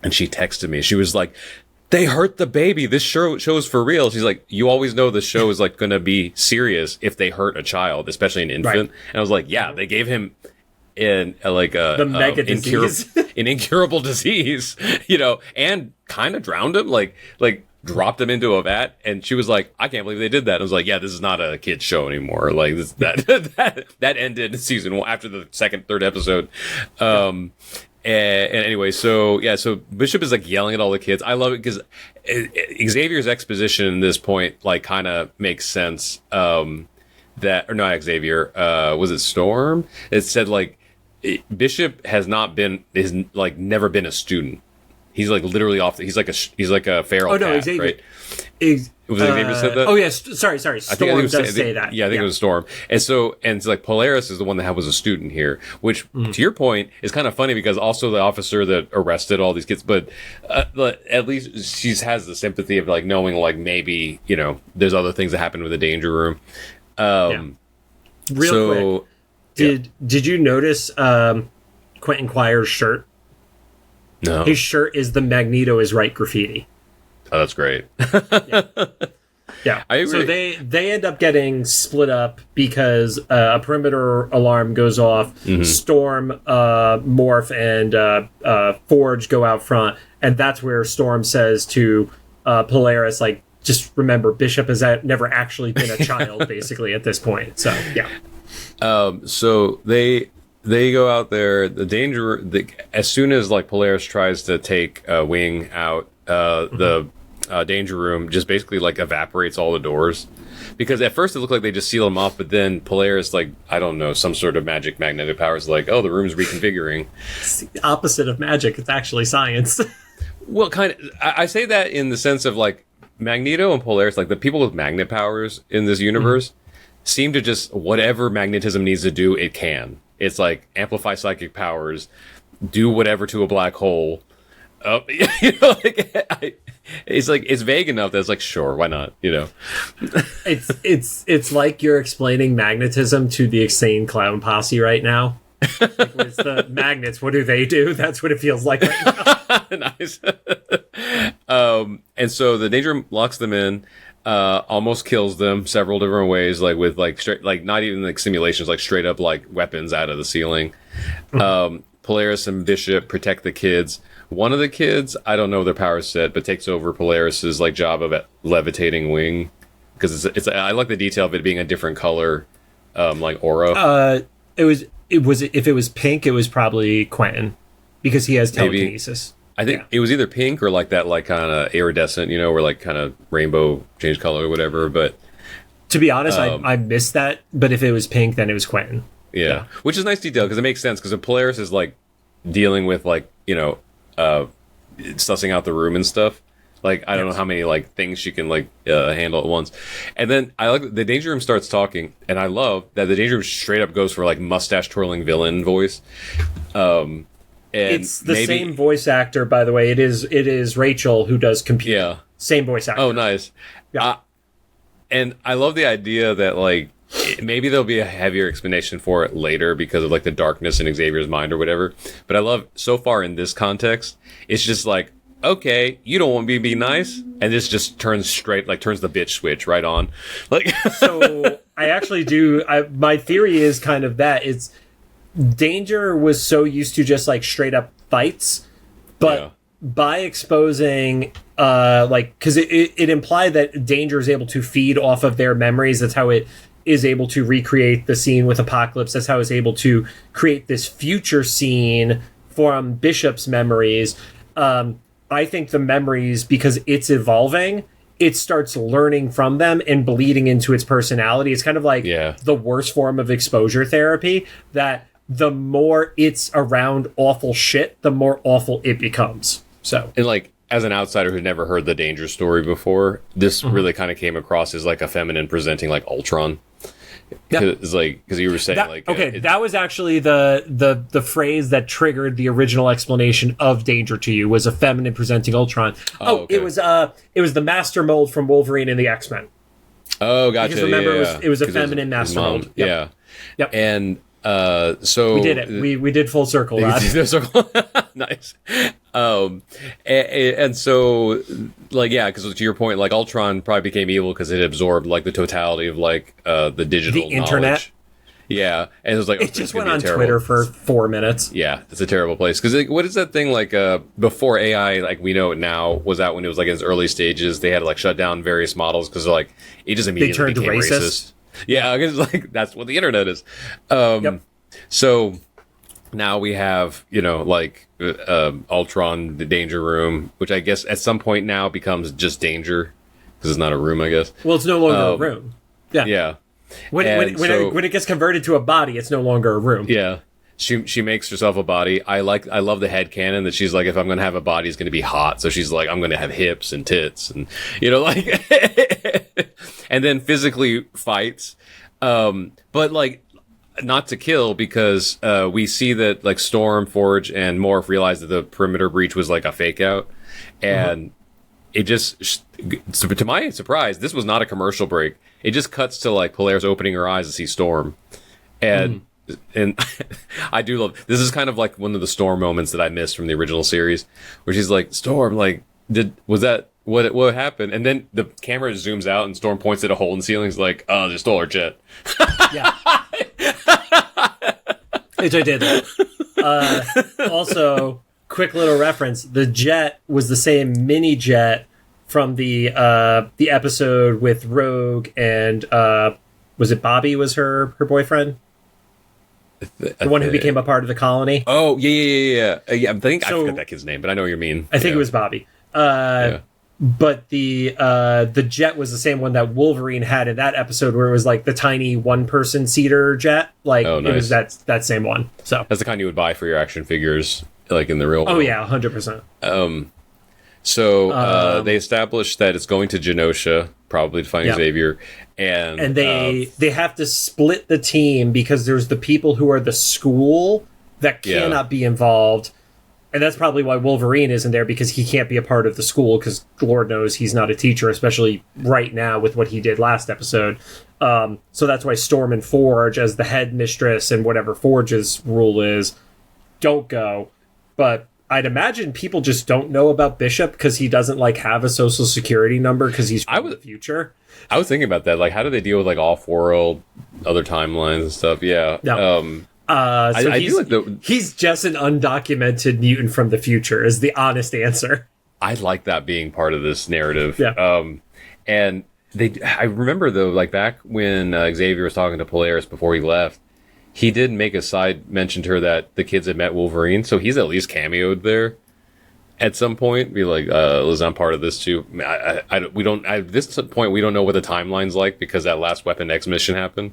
and she texted me. She was like, they hurt the baby. This show is for real. She's like, you always know the show is like going to be serious if they hurt a child, especially an infant. Right. And I was like, yeah, they gave him an incurable disease, you know, and kind of drowned him, like dropped him into a vat. And she was like, I can't believe they did that. I was like, yeah, this is not a kid's show anymore. Like that ended in season 1 after the second, third episode. And anyway, so Bishop is like yelling at all the kids. I love it because Xavier's exposition in this point, like, kind of makes sense. That, or not Xavier, was it Storm? It said, like, Bishop is like never been a student. He's like literally off. He's like a feral cat, Xavier, right? Was it Xavier said that? Oh yes, sorry. Storm does say that. Yeah, I think it was Storm. And it's like Polaris is the one that was a student here, which to your point is kind of funny because also the officer that arrested all these kids, but at least she has the sympathy of like knowing like maybe, you know, there's other things that happen with the danger room. Real quick, did you notice Quentin Quire's shirt? No. His shirt is the Magneto is right graffiti. Oh, that's great. Yeah. I agree. So they end up getting split up because a perimeter alarm goes off. Storm, Morph, and Forge go out front, and that's where Storm says to Polaris, like, just remember, Bishop has never actually been a child, basically, at this point. So, yeah. So they go out there. As soon as like Polaris tries to take Wing out, the danger room just basically like evaporates all the doors, because at first it looked like they just seal them off, but then Polaris, like, I don't know, some sort of magic magnetic power is like, oh, the room's reconfiguring. It's the opposite of magic. It's actually science. Well, kind of. I say that in the sense of like Magneto and Polaris, like the people with magnet powers in this universe, seem to just whatever magnetism needs to do, it can. It's like amplify psychic powers, do whatever to a black hole. You know, like, it's like it's vague enough that it's like, sure, why not? You know, it's like you're explaining magnetism to the insane clown posse right now. Like, where's the magnets? What do they do? That's what it feels like right now. Nice. And so the danger room locks them in. Almost kills them several different ways, like with like straight, like not even like simulations, like straight up like weapons out of the ceiling. Polaris and Bishop protect the kids. One of the kids, I don't know their power set, but takes over Polaris's like job of levitating Wing, because it's I like the detail of it being a different color, like aura. If it was pink, it was probably Quentin, because he has telekinesis. I think it was either pink or like that, like kind of iridescent, you know, where like kind of rainbow changed color or whatever. But to be honest, I missed that. But if it was pink, then it was Quentin. Yeah. Which is nice detail because it makes sense, because Polaris is like dealing with like, you know, sussing out the room and stuff. Like, I don't know how many like things she can like handle at once. And then I like the danger room starts talking, and I love that the danger room straight up goes for like mustache twirling villain voice. It's the same voice actor, by the way. It is Rachel who does computer. Yeah. Same voice actor. Oh, nice. Yeah. And I love the idea that like maybe there'll be a heavier explanation for it later because of like the darkness in Xavier's mind or whatever. But I love so far in this context, it's just like, okay, you don't want me to be nice, and this just turns the bitch switch right on. Like, so I actually do. My theory is kind of that it's. Danger was so used to just like straight up fights, but by exposing like, because it implied that Danger is able to feed off of their memories. That's how it is able to recreate the scene with Apocalypse. That's how it's able to create this future scene from Bishop's memories. I think the memories, because it's evolving, it starts learning from them and bleeding into its personality. It's kind of like the worst form of exposure therapy, that the more it's around awful shit, the more awful it becomes. So, and like, as an outsider who never heard the Danger story before, this really kind of came across as like a feminine presenting like Ultron. It's like, because you were saying that was actually the phrase that triggered the original explanation of Danger to you, was a feminine presenting Ultron. It was the master mold from Wolverine and the X-Men. Oh, gotcha. Because remember, it was a feminine master mold. Yep. And so we did it. We did full circle. Nice. And so, like, because to your point, like, Ultron probably became evil because it absorbed like the totality of like the digital internet. Knowledge. Yeah, and it was like it just went on Twitter for 4 minutes. Yeah, it's a terrible place because like, what is that thing like? Before AI, like we know it now, was out when it was like in its early stages. They had to like shut down various models because like it just immediately became racist. Yeah, because like that's what the internet is. So now we have, like Ultron, the Danger Room, which I guess at some point now becomes just Danger because it's not a room, I guess. Well, it's no longer a room. Yeah. When it gets converted to a body, it's no longer a room. Yeah. She makes herself a body. I love the headcanon that she's like, if I'm going to have a body, it's going to be hot. So she's like, I'm going to have hips and tits and, like, and then physically fights. But like, not to kill, because we see that like Storm, Forge, and Morph realized that the perimeter breach was like a fake out. And it just, to my surprise, this was not a commercial break. It just cuts to like Polaris opening her eyes to see Storm. And I do love, this is kind of like one of the Storm moments that I missed from the original series, where she's like, Storm, like, was that what happened? And then the camera zooms out and Storm points at a hole in the ceiling. He's like, oh, they stole our jet. Yeah. Which I did. Also, quick little reference, the jet was the same mini jet from the episode with Rogue and was it Bobby was her boyfriend? The one who became a part of the colony? Oh, yeah. I forgot that kid's name, but I know what you mean. I think it was Bobby. But the jet was the same one that Wolverine had in that episode, where it was like the tiny one-person seater jet. Like, It was that same one. So that's the kind you would buy for your action figures, like in the real world. Oh yeah, 100%. So they established that it's going to Genosha, probably to find Xavier, and they have to split the team because there's the people who are the school that cannot be involved. And that's probably why Wolverine isn't there, because he can't be a part of the school, because Lord knows he's not a teacher, especially right now with what he did last episode. So that's why Storm and Forge, as the head mistress and whatever Forge's rule is, don't go. But I'd imagine people just don't know about Bishop because he doesn't like have a social security number because he's from the future. I was thinking about that. Like, how do they deal with like off-world, other timelines and stuff? Yeah. He's just an undocumented mutant from the future is the honest answer. I like that being part of this narrative. Yeah. And I remember though, like back when Xavier was talking to Polaris before he left, he did make a side mention to her that the kids had met Wolverine, so he's at least cameoed there at some point. Be like, Liz, I'm part of this too. At this point, we don't know what the timeline's like because that last Weapon X mission happened.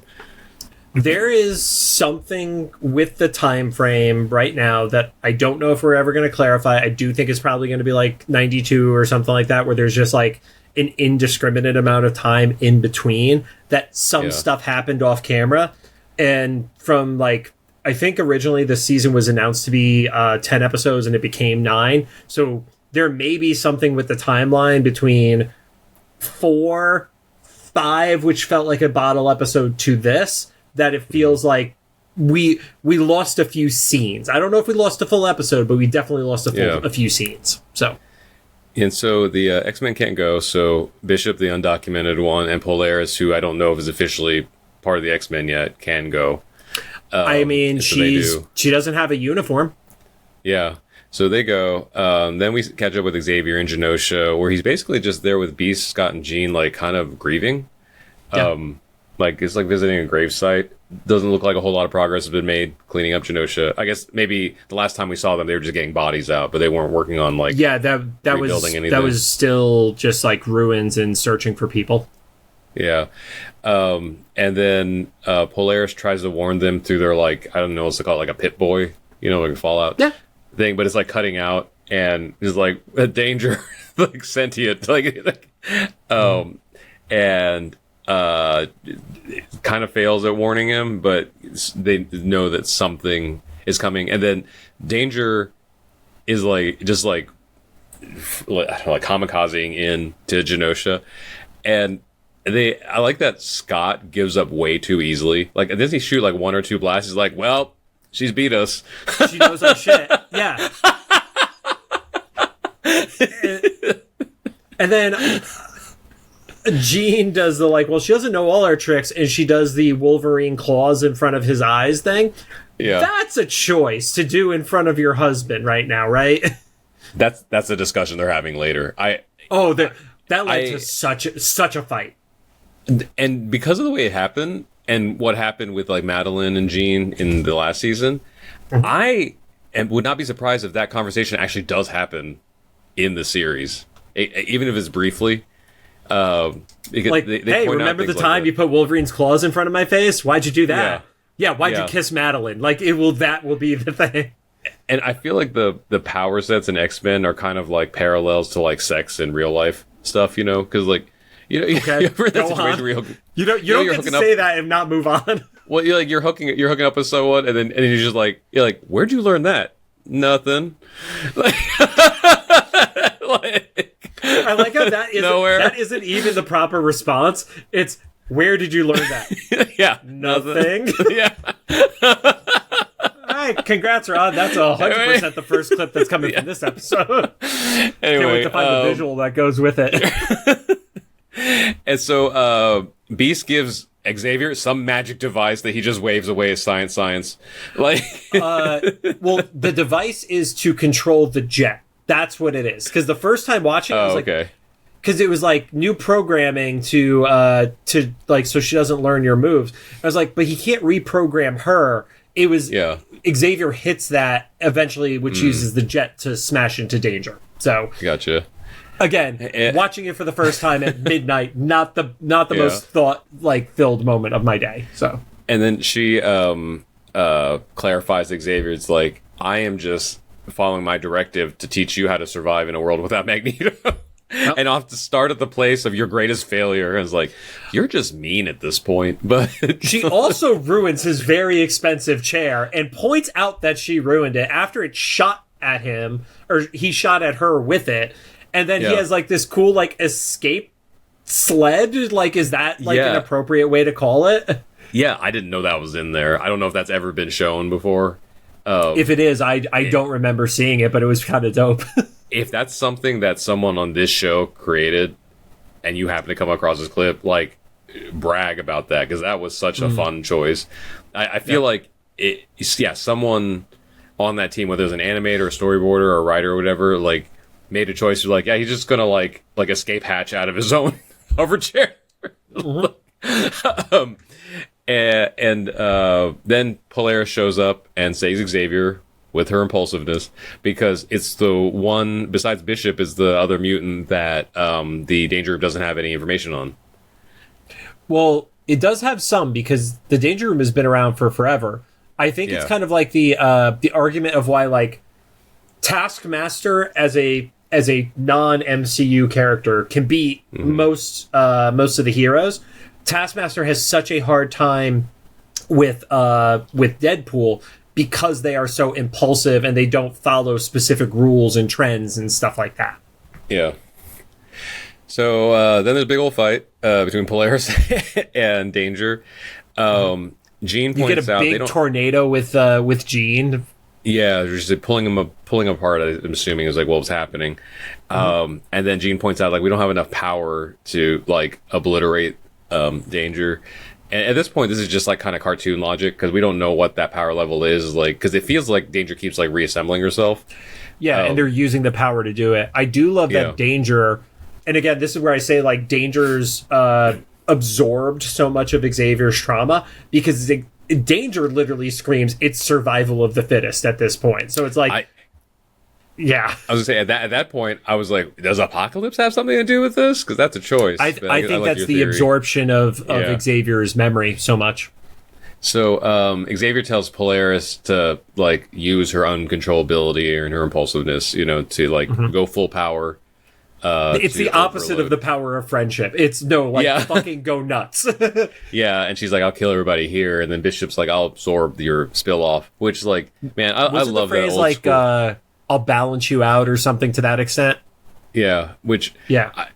There is something with the time frame right now that I don't know if we're ever going to clarify. I do think it's probably going to be like 92 or something like that, where there's just like an indiscriminate amount of time in between that some stuff happened off camera. And from like, I think originally the season was announced to be 10 episodes and it became 9. So there may be something with the timeline between 4, 5, which felt like a bottle episode, to this, that it feels like we lost a few scenes. I don't know if we lost a full episode, but we definitely lost a few scenes. So, and so the X-Men can't go. So Bishop, the undocumented one, and Polaris, who I don't know if is officially part of the X-Men yet, can go. I mean, she doesn't have a uniform. Yeah. So they go. Then we catch up with Xavier in Genosha, where he's basically just there with Beast, Scott, and Jean, like kind of grieving. Yeah. Like it's like visiting a gravesite. Doesn't look like a whole lot of progress has been made cleaning up Genosha. I guess maybe the last time we saw them, they were just getting bodies out, but they weren't working on like that was still just like ruins and searching for people. Yeah. And then Polaris tries to warn them through their like, I don't know what's it called, like a Pit Boy, you know, like a Fallout thing, but it's like cutting out and it's like a danger, like sentient, and kind of fails at warning him, but they know that something is coming. And then Danger is like just like kamikazing in to Genosha, and I like that Scott gives up way too easily. Like, doesn't he shoot like one or two blasts? He's like, well, she's beat us. She knows our shit. Yeah. And then Jean does the like, well, she doesn't know all our tricks, and she does the Wolverine claws in front of his eyes thing. Yeah. That's a choice to do in front of your husband right now, right? That's a discussion they're having later. That led to such a fight. And because of the way it happened and what happened with like Madeline and Jean in the last season, I would not be surprised if that conversation actually does happen in the series, even if it's briefly. Hey, remember the time you put Wolverine's claws in front of my face? Why'd you do that? Yeah, why'd you kiss Madeline? Like, that will be the thing. And I feel like the power sets in X-Men are kind of like parallels to like sex in real life stuff, you know? Because like, you know, okay, you ever that situation where you don't get to say that and not move on. Well, you're hooking up with someone, and you're just like, where'd you learn that? Nothing. Like, I like how that isn't even the proper response. It's, where did you learn that? Yeah, nothing. Yeah. All right, congrats, Ron. That's 100% the first clip that's coming from this episode. Anyway, can't wait to find the visual that goes with it. And so Beast gives Xavier some magic device that he just waves away as science. Like, well, the device is to control the jet. That's what it is. Because the first time watching, I was like, okay. Because it was like new programming to like, so she doesn't learn your moves. I was like, but he can't reprogram her. It was Xavier hits that eventually, which uses the jet to smash into Danger. So gotcha. Again, watching it for the first time at midnight, not the most filled moment of my day. So, and then she clarifies to Xavier, it's like, I am just following my directive to teach you how to survive in a world without Magneto. And off to start at the place of your greatest failure. And it's like, you're just mean at this point. But she also ruins his very expensive chair and points out that she ruined it after it shot at him, or he shot at her with it. And then he has like this cool like escape sled. Like, is that like an appropriate way to call it? Yeah, I didn't know that was in there. I don't know if that's ever been shown before. If it is, I don't remember seeing it, but it was kind of dope. If that's something that someone on this show created and you happen to come across this clip, like, brag about that, because that was such a fun choice. I feel like someone on that team, whether it was an animator, a storyboarder, or a writer or whatever, like, made a choice. Like, he's just gonna like escape hatch out of his own hover chair. And then Polaris shows up and saves Xavier with her impulsiveness, because it's the one, besides Bishop, is the other mutant that the Danger Group doesn't have any information on. Well, it does have some, because the Danger Room has been around for forever. I think it's kind of like the argument of why, like, Taskmaster as a non-MCU character can beat most of the heroes. Taskmaster has such a hard time with Deadpool, because they are so impulsive and they don't follow specific rules and trends and stuff like that. Yeah. So then there's a big old fight between Polaris and Danger. Jean points out, you get a big tornado with Jean. Yeah, just pulling apart. I'm assuming is like what was happening. And then Jean points out, like, we don't have enough power to like obliterate Danger. And at this point, this is just like kind of cartoon logic because we don't know what that power level is like. Because it feels like Danger keeps like reassembling herself. Yeah, and they're using the power to do it. I do love that Danger, and again, this is where I say like Danger's absorbed so much of Xavier's trauma because Danger literally screams it's survival of the fittest at this point. So it's like, I was gonna say at that point, I was like, does Apocalypse have something to do with this? Because that's a choice. I think that's the absorption of Xavier's memory so much. So Xavier tells Polaris to like use her uncontrollability and her impulsiveness, to like go full power. It's the opposite of the power of friendship. It's fucking go nuts. Yeah, and she's like, I'll kill everybody here, and then Bishop's like, I'll absorb your spill off, which like, man, I love that old like, school. I'll balance you out or something to that extent. Yeah, which I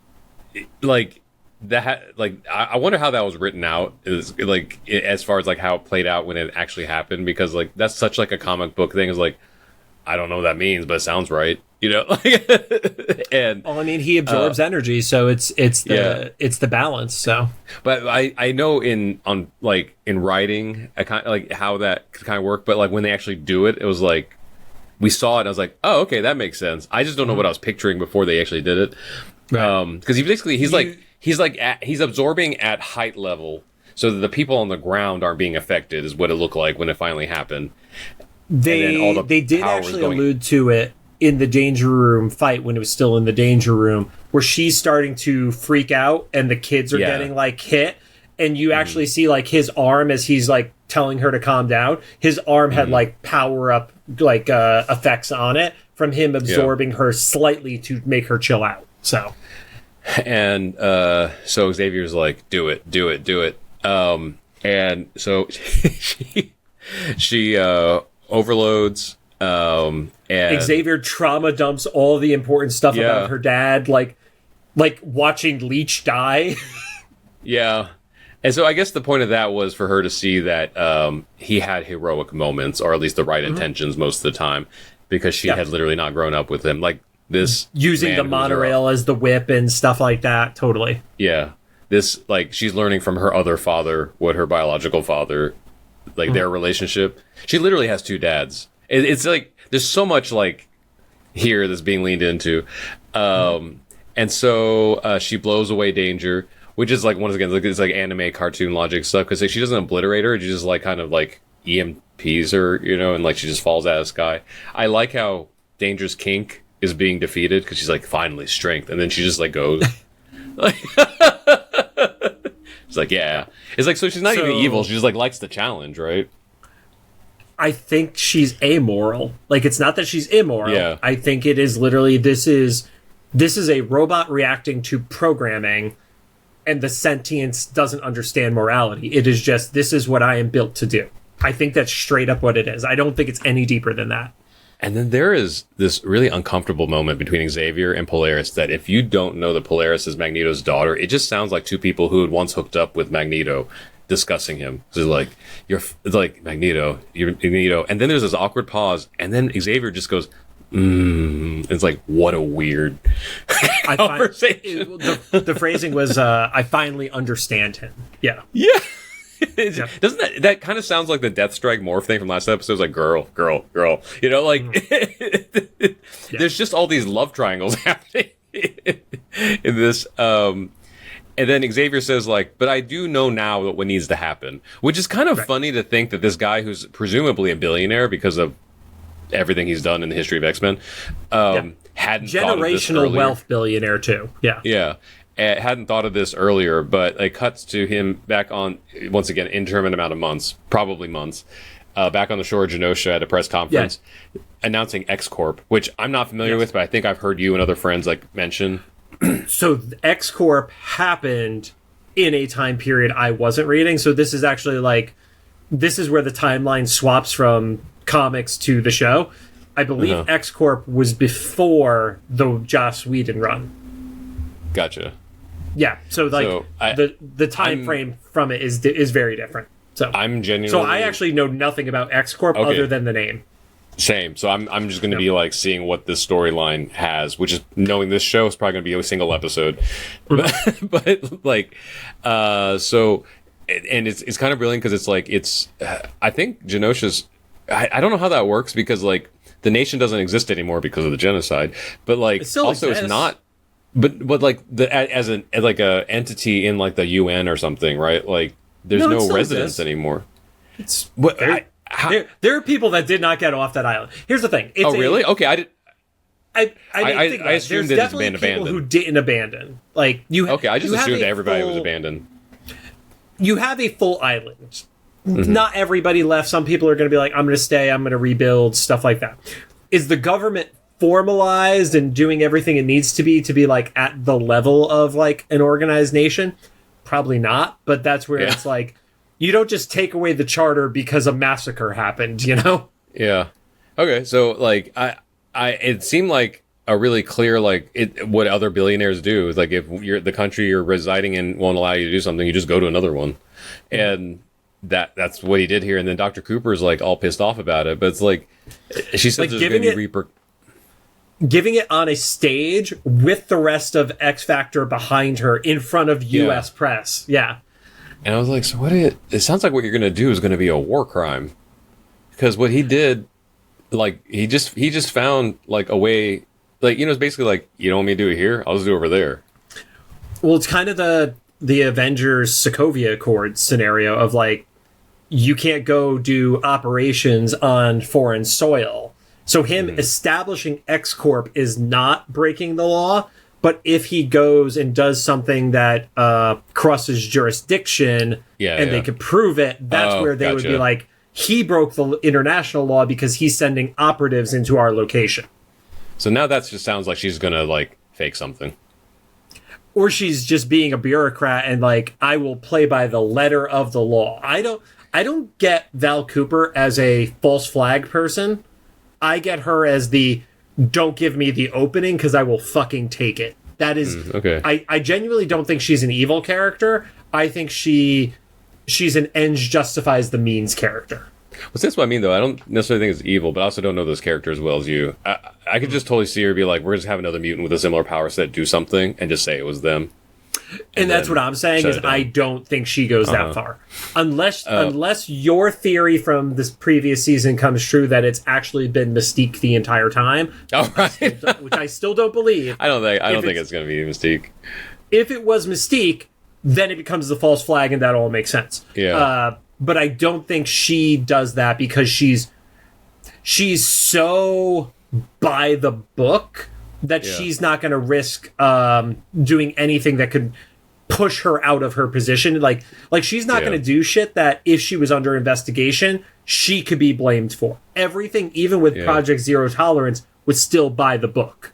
wonder how that was written out, is like as far as like how it played out when it actually happened, because like that's such like a comic book thing. Is like, I don't know what that means, but it sounds right, and well, I mean, he absorbs energy, so it's the balance. So, but I know in writing, I kind of like how that could kind of work, but like when they actually do it, it was like we saw it, and I was like, oh, okay, that makes sense. I just don't know what I was picturing before they actually did it, because he's absorbing at height level, so that the people on the ground aren't being affected, is what it looked like when it finally happened. They did actually allude to it in the Danger Room fight when it was still in the Danger Room, where she's starting to freak out and the kids are getting like hit, and you actually see like his arm as he's like telling her to calm down. His arm had like power up like effects on it from him absorbing her slightly to make her chill out. So. And so Xavier's like, do it. And so she overloads. And Xavier trauma dumps all the important stuff about her dad, like watching Leech die. Yeah. And so I guess the point of that was for her to see that he had heroic moments, or at least the right intentions most of the time, because she had literally not grown up with him. Like this using the monorail as the whip and stuff like that. Totally. Yeah. This, like, she's learning from her other father what her biological father, like their relationship. She literally has two dads. It's like there's so much like here that's being leaned into. And so she blows away Danger, which is like, once again, it's like anime cartoon logic stuff, because like, she doesn't obliterate her, she just like kind of like EMPs her, and like she just falls out of the sky. I like how Danger's kink is being defeated, because she's like, finally strength, and then she just like goes. Like, it's like, yeah, it's like, so she's not even evil, she just like likes the challenge, right? I think she's amoral. Like, it's not that she's immoral. Yeah. I think it is literally, this is a robot reacting to programming, and the sentience doesn't understand morality. It is just, this is what I am built to do. I think that's straight up what it is. I don't think it's any deeper than that. And then there is this really uncomfortable moment between Xavier and Polaris that, if you don't know that Polaris is Magneto's daughter, it just sounds like two people who had once hooked up with Magneto discussing him. So like, it's like, Magneto, you're Magneto. And then there's this awkward pause, and then Xavier just goes, It's like, what a weird conversation. The phrasing was, I finally understand him. Yeah. Yeah. Doesn't that kind of sounds like the Deathstrike morph thing from last episode? It's like, girl. There's just all these love triangles happening in this. And then Xavier says, like, but I do know now what needs to happen, which is kind of funny to think that this guy, who's presumably a billionaire because of everything he's done in the history of X-Men, hadn't thought of this earlier. Generational wealth billionaire too. Yeah. Hadn't thought of this earlier, but it cuts to him back on, once again, indeterminate amount of months, probably months, back on the shore of Genosha at a press conference, announcing X-Corp, which I'm not familiar with, but I think I've heard you and other friends like mention. So X-Corp happened in a time period I wasn't reading, so this is actually like, this is where the timeline swaps from comics to the show. I believe X-Corp was before the Joss Whedon run. Gotcha. Yeah, so like the time frame from it is very different. So I'm genuinely. So I actually know nothing about X-Corp other than the name. Same. So I'm just going to be like seeing what this storyline has, which is knowing this show is probably going to be a single episode, but like, so and it's kind of brilliant because it's like I think Genosha's I don't know how that works because like the nation doesn't exist anymore because of the genocide, but like also it's not. But like as a entity in like the UN or something, right? Like there's no residence anymore. It's what there are people that did not get off that island. Here's the thing. It's really? Okay, I did. I assumed that it's been abandoned. People who didn't abandon. Like you. Okay, I just assumed everybody was abandoned. You have a full island. Mm-hmm. Not everybody left. Some people are going to be like, I'm going to stay. I'm going to rebuild. Stuff like that. Is the government formalized and doing everything it needs to be like at the level of like an organized nation? Probably not. But that's where it's like, you don't just take away the charter because a massacre happened, you know? Yeah. Okay. So like, it seemed like a really clear, like what other billionaires do is like, if the country you're residing in won't allow you to do something, you just go to another one. And that's what he did here. And then Dr. Cooper's like all pissed off about it, but it's like, she said there's going to be giving it on a stage with the rest of X Factor behind her in front of U.S. press. Yeah. And I was like, so it sounds like what you're going to do is going to be a war crime. Because what he did, like, he just found, like, a way, like, it's basically like, you don't want me to do it here? I'll just do it over there. Well, it's kind of the Avengers Sokovia Accord scenario of, like, you can't go do operations on foreign soil. So him establishing X Corp is not breaking the law, but if he goes and does something that crosses jurisdiction they could prove it, that's where they would be like, he broke the international law because he's sending operatives into our location. So now that just sounds like she's going to, like, fake something. Or she's just being a bureaucrat and, like, I will play by the letter of the law. I don't get Val Cooper as a false flag person. I get her as the don't give me the opening because I will fucking take it. That is okay. I genuinely don't think she's an evil character. I think she's an ends justifies the means character. Well, that's what I mean, though. I don't necessarily think it's evil, but I also don't know those characters as well as you. I could just totally see her be like, we're just have another mutant with a similar power set do something and just say it was them. And that's what I'm saying is I don't think she goes that far. Unless your theory from this previous season comes true that it's actually been Mystique the entire time. Oh, right. Which I still don't believe. I don't think it's going to be Mystique. If it was Mystique, then it becomes the false flag and that all makes sense. Yeah. But I don't think she does that because she's so by the book that she's not going to risk doing anything that could push her out of her position. Like she's not going to do shit that if she was under investigation, she could be blamed for. Everything, even with Project Zero Tolerance, was still by the book.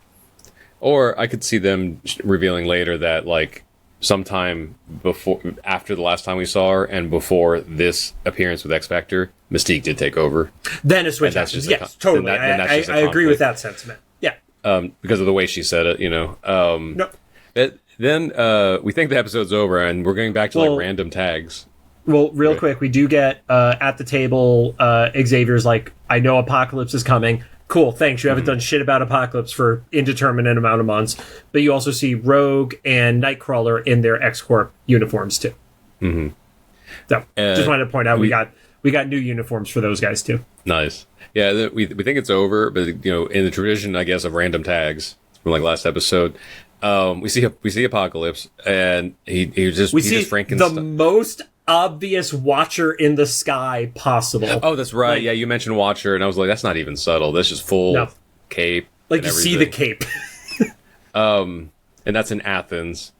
Or I could see them revealing later that, like, sometime after the last time we saw her and before this appearance with X Factor, Mystique did take over. Then a switch happens. Yes, totally. I agree with that sentiment. Yeah. Because of the way she said it, No. Then we think the episode's over and we're going back to like random tags. Well, real quick, we do get at the table, Xavier's like, I know Apocalypse is coming. Cool, thanks. You haven't done shit about Apocalypse for indeterminate amount of months. But you also see Rogue and Nightcrawler in their X-Corp uniforms, too. Mm-hmm. So, just wanted to point out we got new uniforms for those guys, too. Nice. Yeah, we think it's over, but, in the tradition, I guess, of random tags from, like, last episode, we see Apocalypse, and he just Frankenstein. The most obvious Watcher in the sky possible. Oh, that's right. Yeah, you mentioned Watcher, and I was like, that's not even subtle. That's just full cape. Like, you see the cape. And that's in Athens.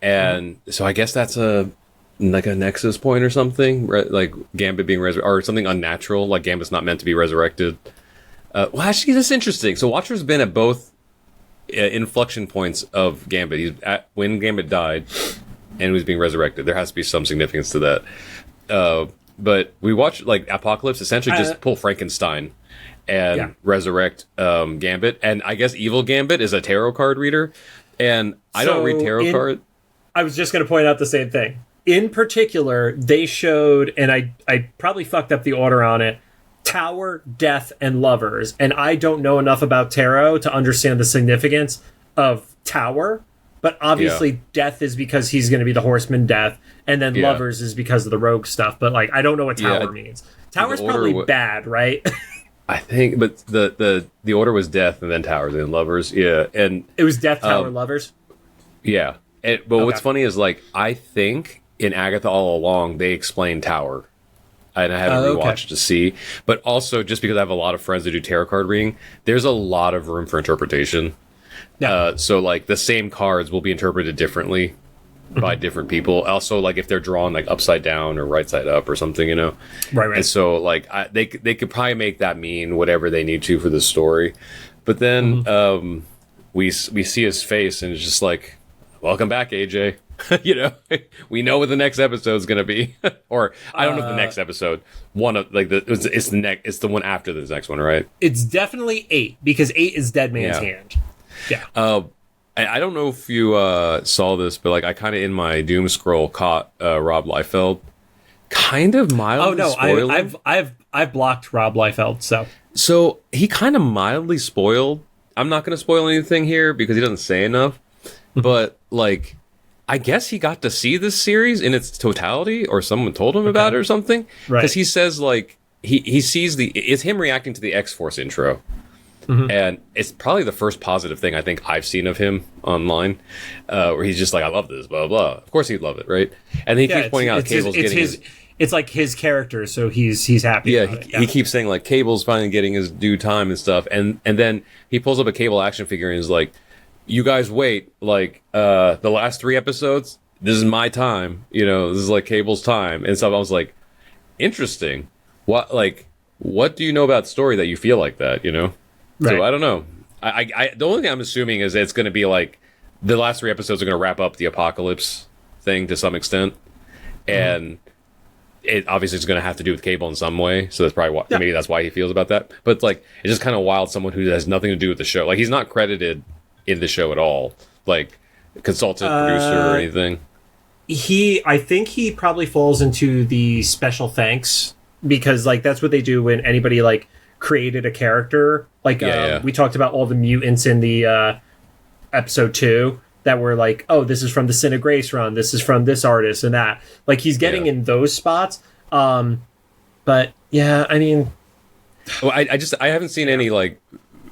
And so I guess that's a Nexus point or something, right? Like Gambit being resurrected, or something unnatural, like Gambit's not meant to be resurrected. Well, actually, that's interesting. So Watcher's been at both inflection points of Gambit. He's at when Gambit died and he was being resurrected. There has to be some significance to that. But we watch like Apocalypse essentially just pull Frankenstein and resurrect Gambit. And I guess Evil Gambit is a tarot card reader. And I don't read tarot cards. I was just going to point out the same thing. In particular, they showed, and I probably fucked up the order on it, Tower, Death, and Lovers. And I don't know enough about tarot to understand the significance of Tower. but obviously Death is because he's going to be the Horseman Death, and then Lovers is because of the rogue stuff. But like, I don't know what Tower means. Tower's probably bad, right? I think, but the order was Death and then Towers and then Lovers. Yeah, and it was Death, Tower, Lovers. Yeah, but what's funny is like I think in Agatha all along they explained Tower. And I haven't rewatched to see. But also, just because I have a lot of friends that do tarot card reading, there's a lot of room for interpretation. Yeah. So, like, the same cards will be interpreted differently by different people. Also, like, if they're drawn, like, upside down or right side up or something, you know? Right. And so, like, they could probably make that mean whatever they need to for the story. But then we see his face, and it's just like, welcome back, AJ. You know, we know what the next episode's gonna be, or I don't know if the next episode. One of like it's the one after this next one, right? It's definitely 8 because 8 is Dead Man's Hand. Yeah. I don't know if you saw this, but like I kind of in my doom scroll caught Rob Liefeld, kind of mildly. Oh no, spoiling. I've blocked Rob Liefeld, so he kind of mildly spoiled. I'm not gonna spoil anything here because he doesn't say enough, but like. I guess he got to see this series in its totality, or someone told him about it or something. Right. Because he says, like, he sees it's him reacting to the X-Force intro. And it's probably the first positive thing I think I've seen of him online, where he's just like, I love this, blah, blah. Of course he'd love it, right? And he keeps pointing out Cable's getting his... It's like his character, so he's happy. Yeah, he keeps saying, like, Cable's finally getting his due time and stuff. And then he pulls up a Cable action figure and is like, you guys wait, like, the last 3 episodes, this is my time, you know, this is like Cable's time. And so I was like, interesting. What do you know about the story that you feel like that, you know? Right. So I don't know. I the only thing I'm assuming is it's going to be like, the last 3 episodes are going to wrap up the apocalypse thing to some extent. And it obviously is going to have to do with Cable in some way. So that's probably why, maybe that's why he feels about that. But like, it's just kind of wild, someone who has nothing to do with the show. Like, he's not credited in the show at all, like consultant producer or anything. I think he probably falls into the special thanks, because like that's what they do when anybody like created a character. Like we talked about all the mutants in the episode 2 that were like, oh, this is from the Sin of Grace run, this is from this artist and that. Like he's getting in those spots. But yeah, I mean, well, I haven't seen any like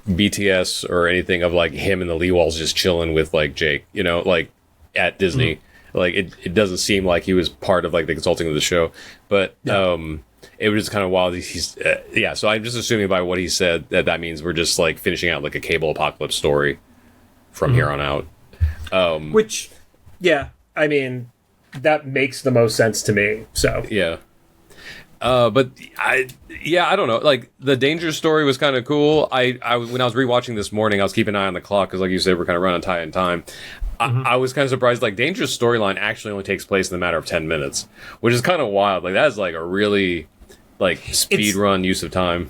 BTS or anything of like him and the Lee Walls just chilling with like Jake, you know, like at Disney. Like it doesn't seem like he was part of like the consulting of the show, but it was just kind of wild. He's so I'm just assuming by what he said that means we're just like finishing out like a Cable apocalypse story from here on out. Which, I mean, that makes the most sense to me. So but I don't know. Like the Danger story was kind of cool. I when I was rewatching this morning, I was keeping an eye on the clock because, like you said, we're kind of running tight in time. I was kind of surprised. Like Danger's storyline actually only takes place in a matter of 10 minutes, which is kind of wild. Like that is like a really like speed run use of time.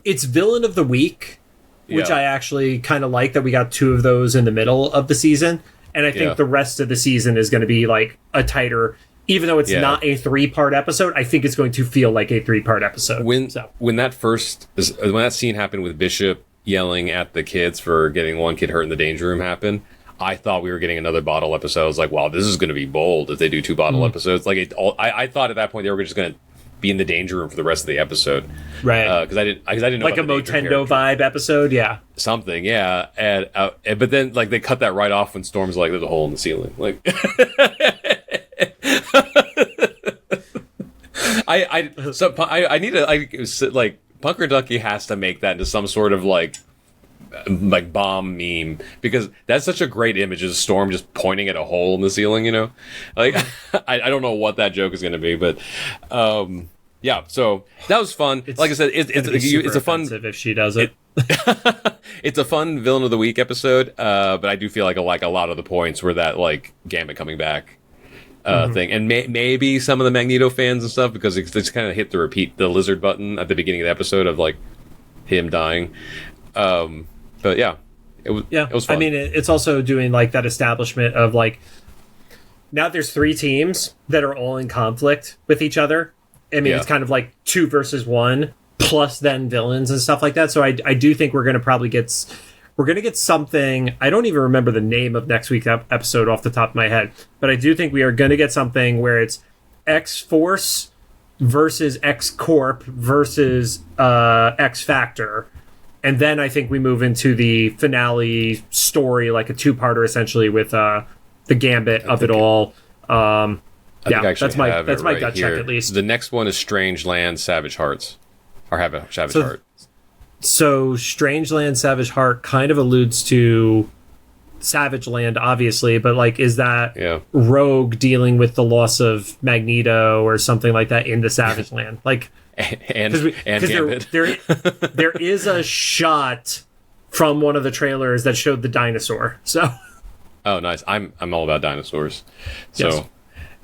It's Villain of the Week, which I actually kind of like that we got 2 of those in the middle of the season, and I think the rest of the season is going to be like a tighter. Even though it's not a 3-part episode, I think it's going to feel like a 3-part episode. When that scene happened with Bishop yelling at the kids for getting one kid hurt in the danger room happen, I thought we were getting another bottle episode. I was like, wow, this is going to be bold if they do 2 bottle episodes. Like I thought at that point they were just going to be in the danger room for the rest of the episode, right? Because I didn't know like a Motendo vibe episode, something, and but then like they cut that right off when Storm's like, there's a hole in the ceiling, like. I need to like Punker Ducky has to make that into some sort of like bomb meme, because that's such a great image of Storm just pointing at a hole in the ceiling, you know, like I don't know what that joke is going to be, but so that was fun. Like I said, it's a fun if she does it. It's a fun Villain of the Week episode, but I do feel like a lot of the points were that like Gambit coming back thing, and maybe some of the Magneto fans and stuff, because it's kind of hit the lizard button at the beginning of the episode of like him dying. But it was fun. I mean, it's also doing like that establishment of like, now there's 3 teams that are all in conflict with each other. I mean, it's kind of like 2 versus 1 plus then villains and stuff like that. So I do think we're going to probably get we're going to get something. I don't even remember the name of next week's episode off the top of my head, but I do think we are going to get something where it's X-Force versus X-Corp versus X-Factor. And then I think we move into the finale story, like a two-parter essentially with the gambit of it all. That's my gut check at least. The next one is Strangeland Savage Hearts. Or Savage Heart. So Strangeland Savage Heart kind of alludes to Savage Land, obviously, but like, is that Rogue dealing with the loss of Magneto or something like that in the Savage Land? Like, and Gambit. There is a shot from one of the trailers that showed the dinosaur. So, oh, nice. I'm all about dinosaurs. So, yes.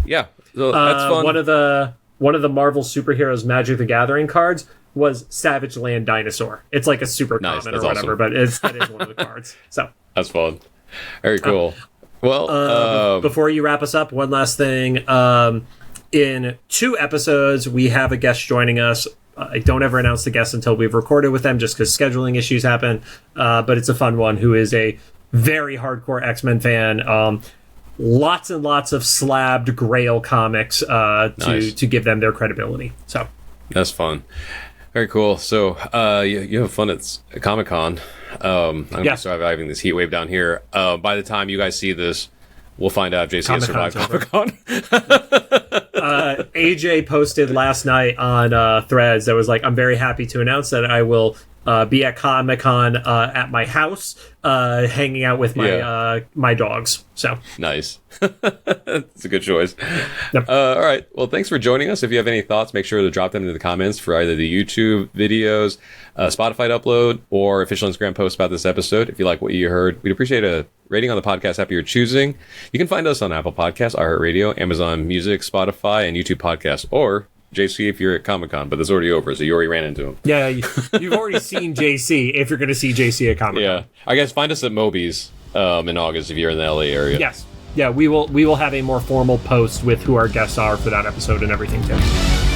Yeah, so that's fun. One of the Marvel superheroes Magic the Gathering cards was Savage Land Dinosaur. It's like a super common or whatever, but that is one of the cards. So that's fun. Very cool. Before you wrap us up, one last thing. In 2 episodes, we have a guest joining us. I don't ever announce the guest until we've recorded with them, just because scheduling issues happen. But it's a fun one. Who is a very hardcore X-Men fan. Lots and lots of slabbed Grail comics to give them their credibility. So that's fun. Very cool. So you have fun at Comic-Con. I'm going to be surviving this heat wave down here. By the time you guys see this, we'll find out if JC has survived Comic-Con. AJ posted last night on Threads that was like, I'm very happy to announce that I will be at Comic-Con at my house, hanging out with my dogs. So nice. That's a good choice. Yep. All right. Well, thanks for joining us. If you have any thoughts, make sure to drop them into the comments for either the YouTube videos, Spotify upload, or official Instagram post about this episode. If you like what you heard, we'd appreciate a rating on the podcast app you're choosing. You can find us on Apple Podcasts, iHeartRadio, Amazon Music, Spotify, and YouTube Podcasts, or JC if you're at Comic-Con, but that's already over, so you already ran into him. Yeah, you've already seen JC if you're going to see JC at Comic-Con. Yeah. I guess find us at Moby's in August if you're in the LA area. Yes. Yeah, we will have a more formal post with who our guests are for that episode and everything too.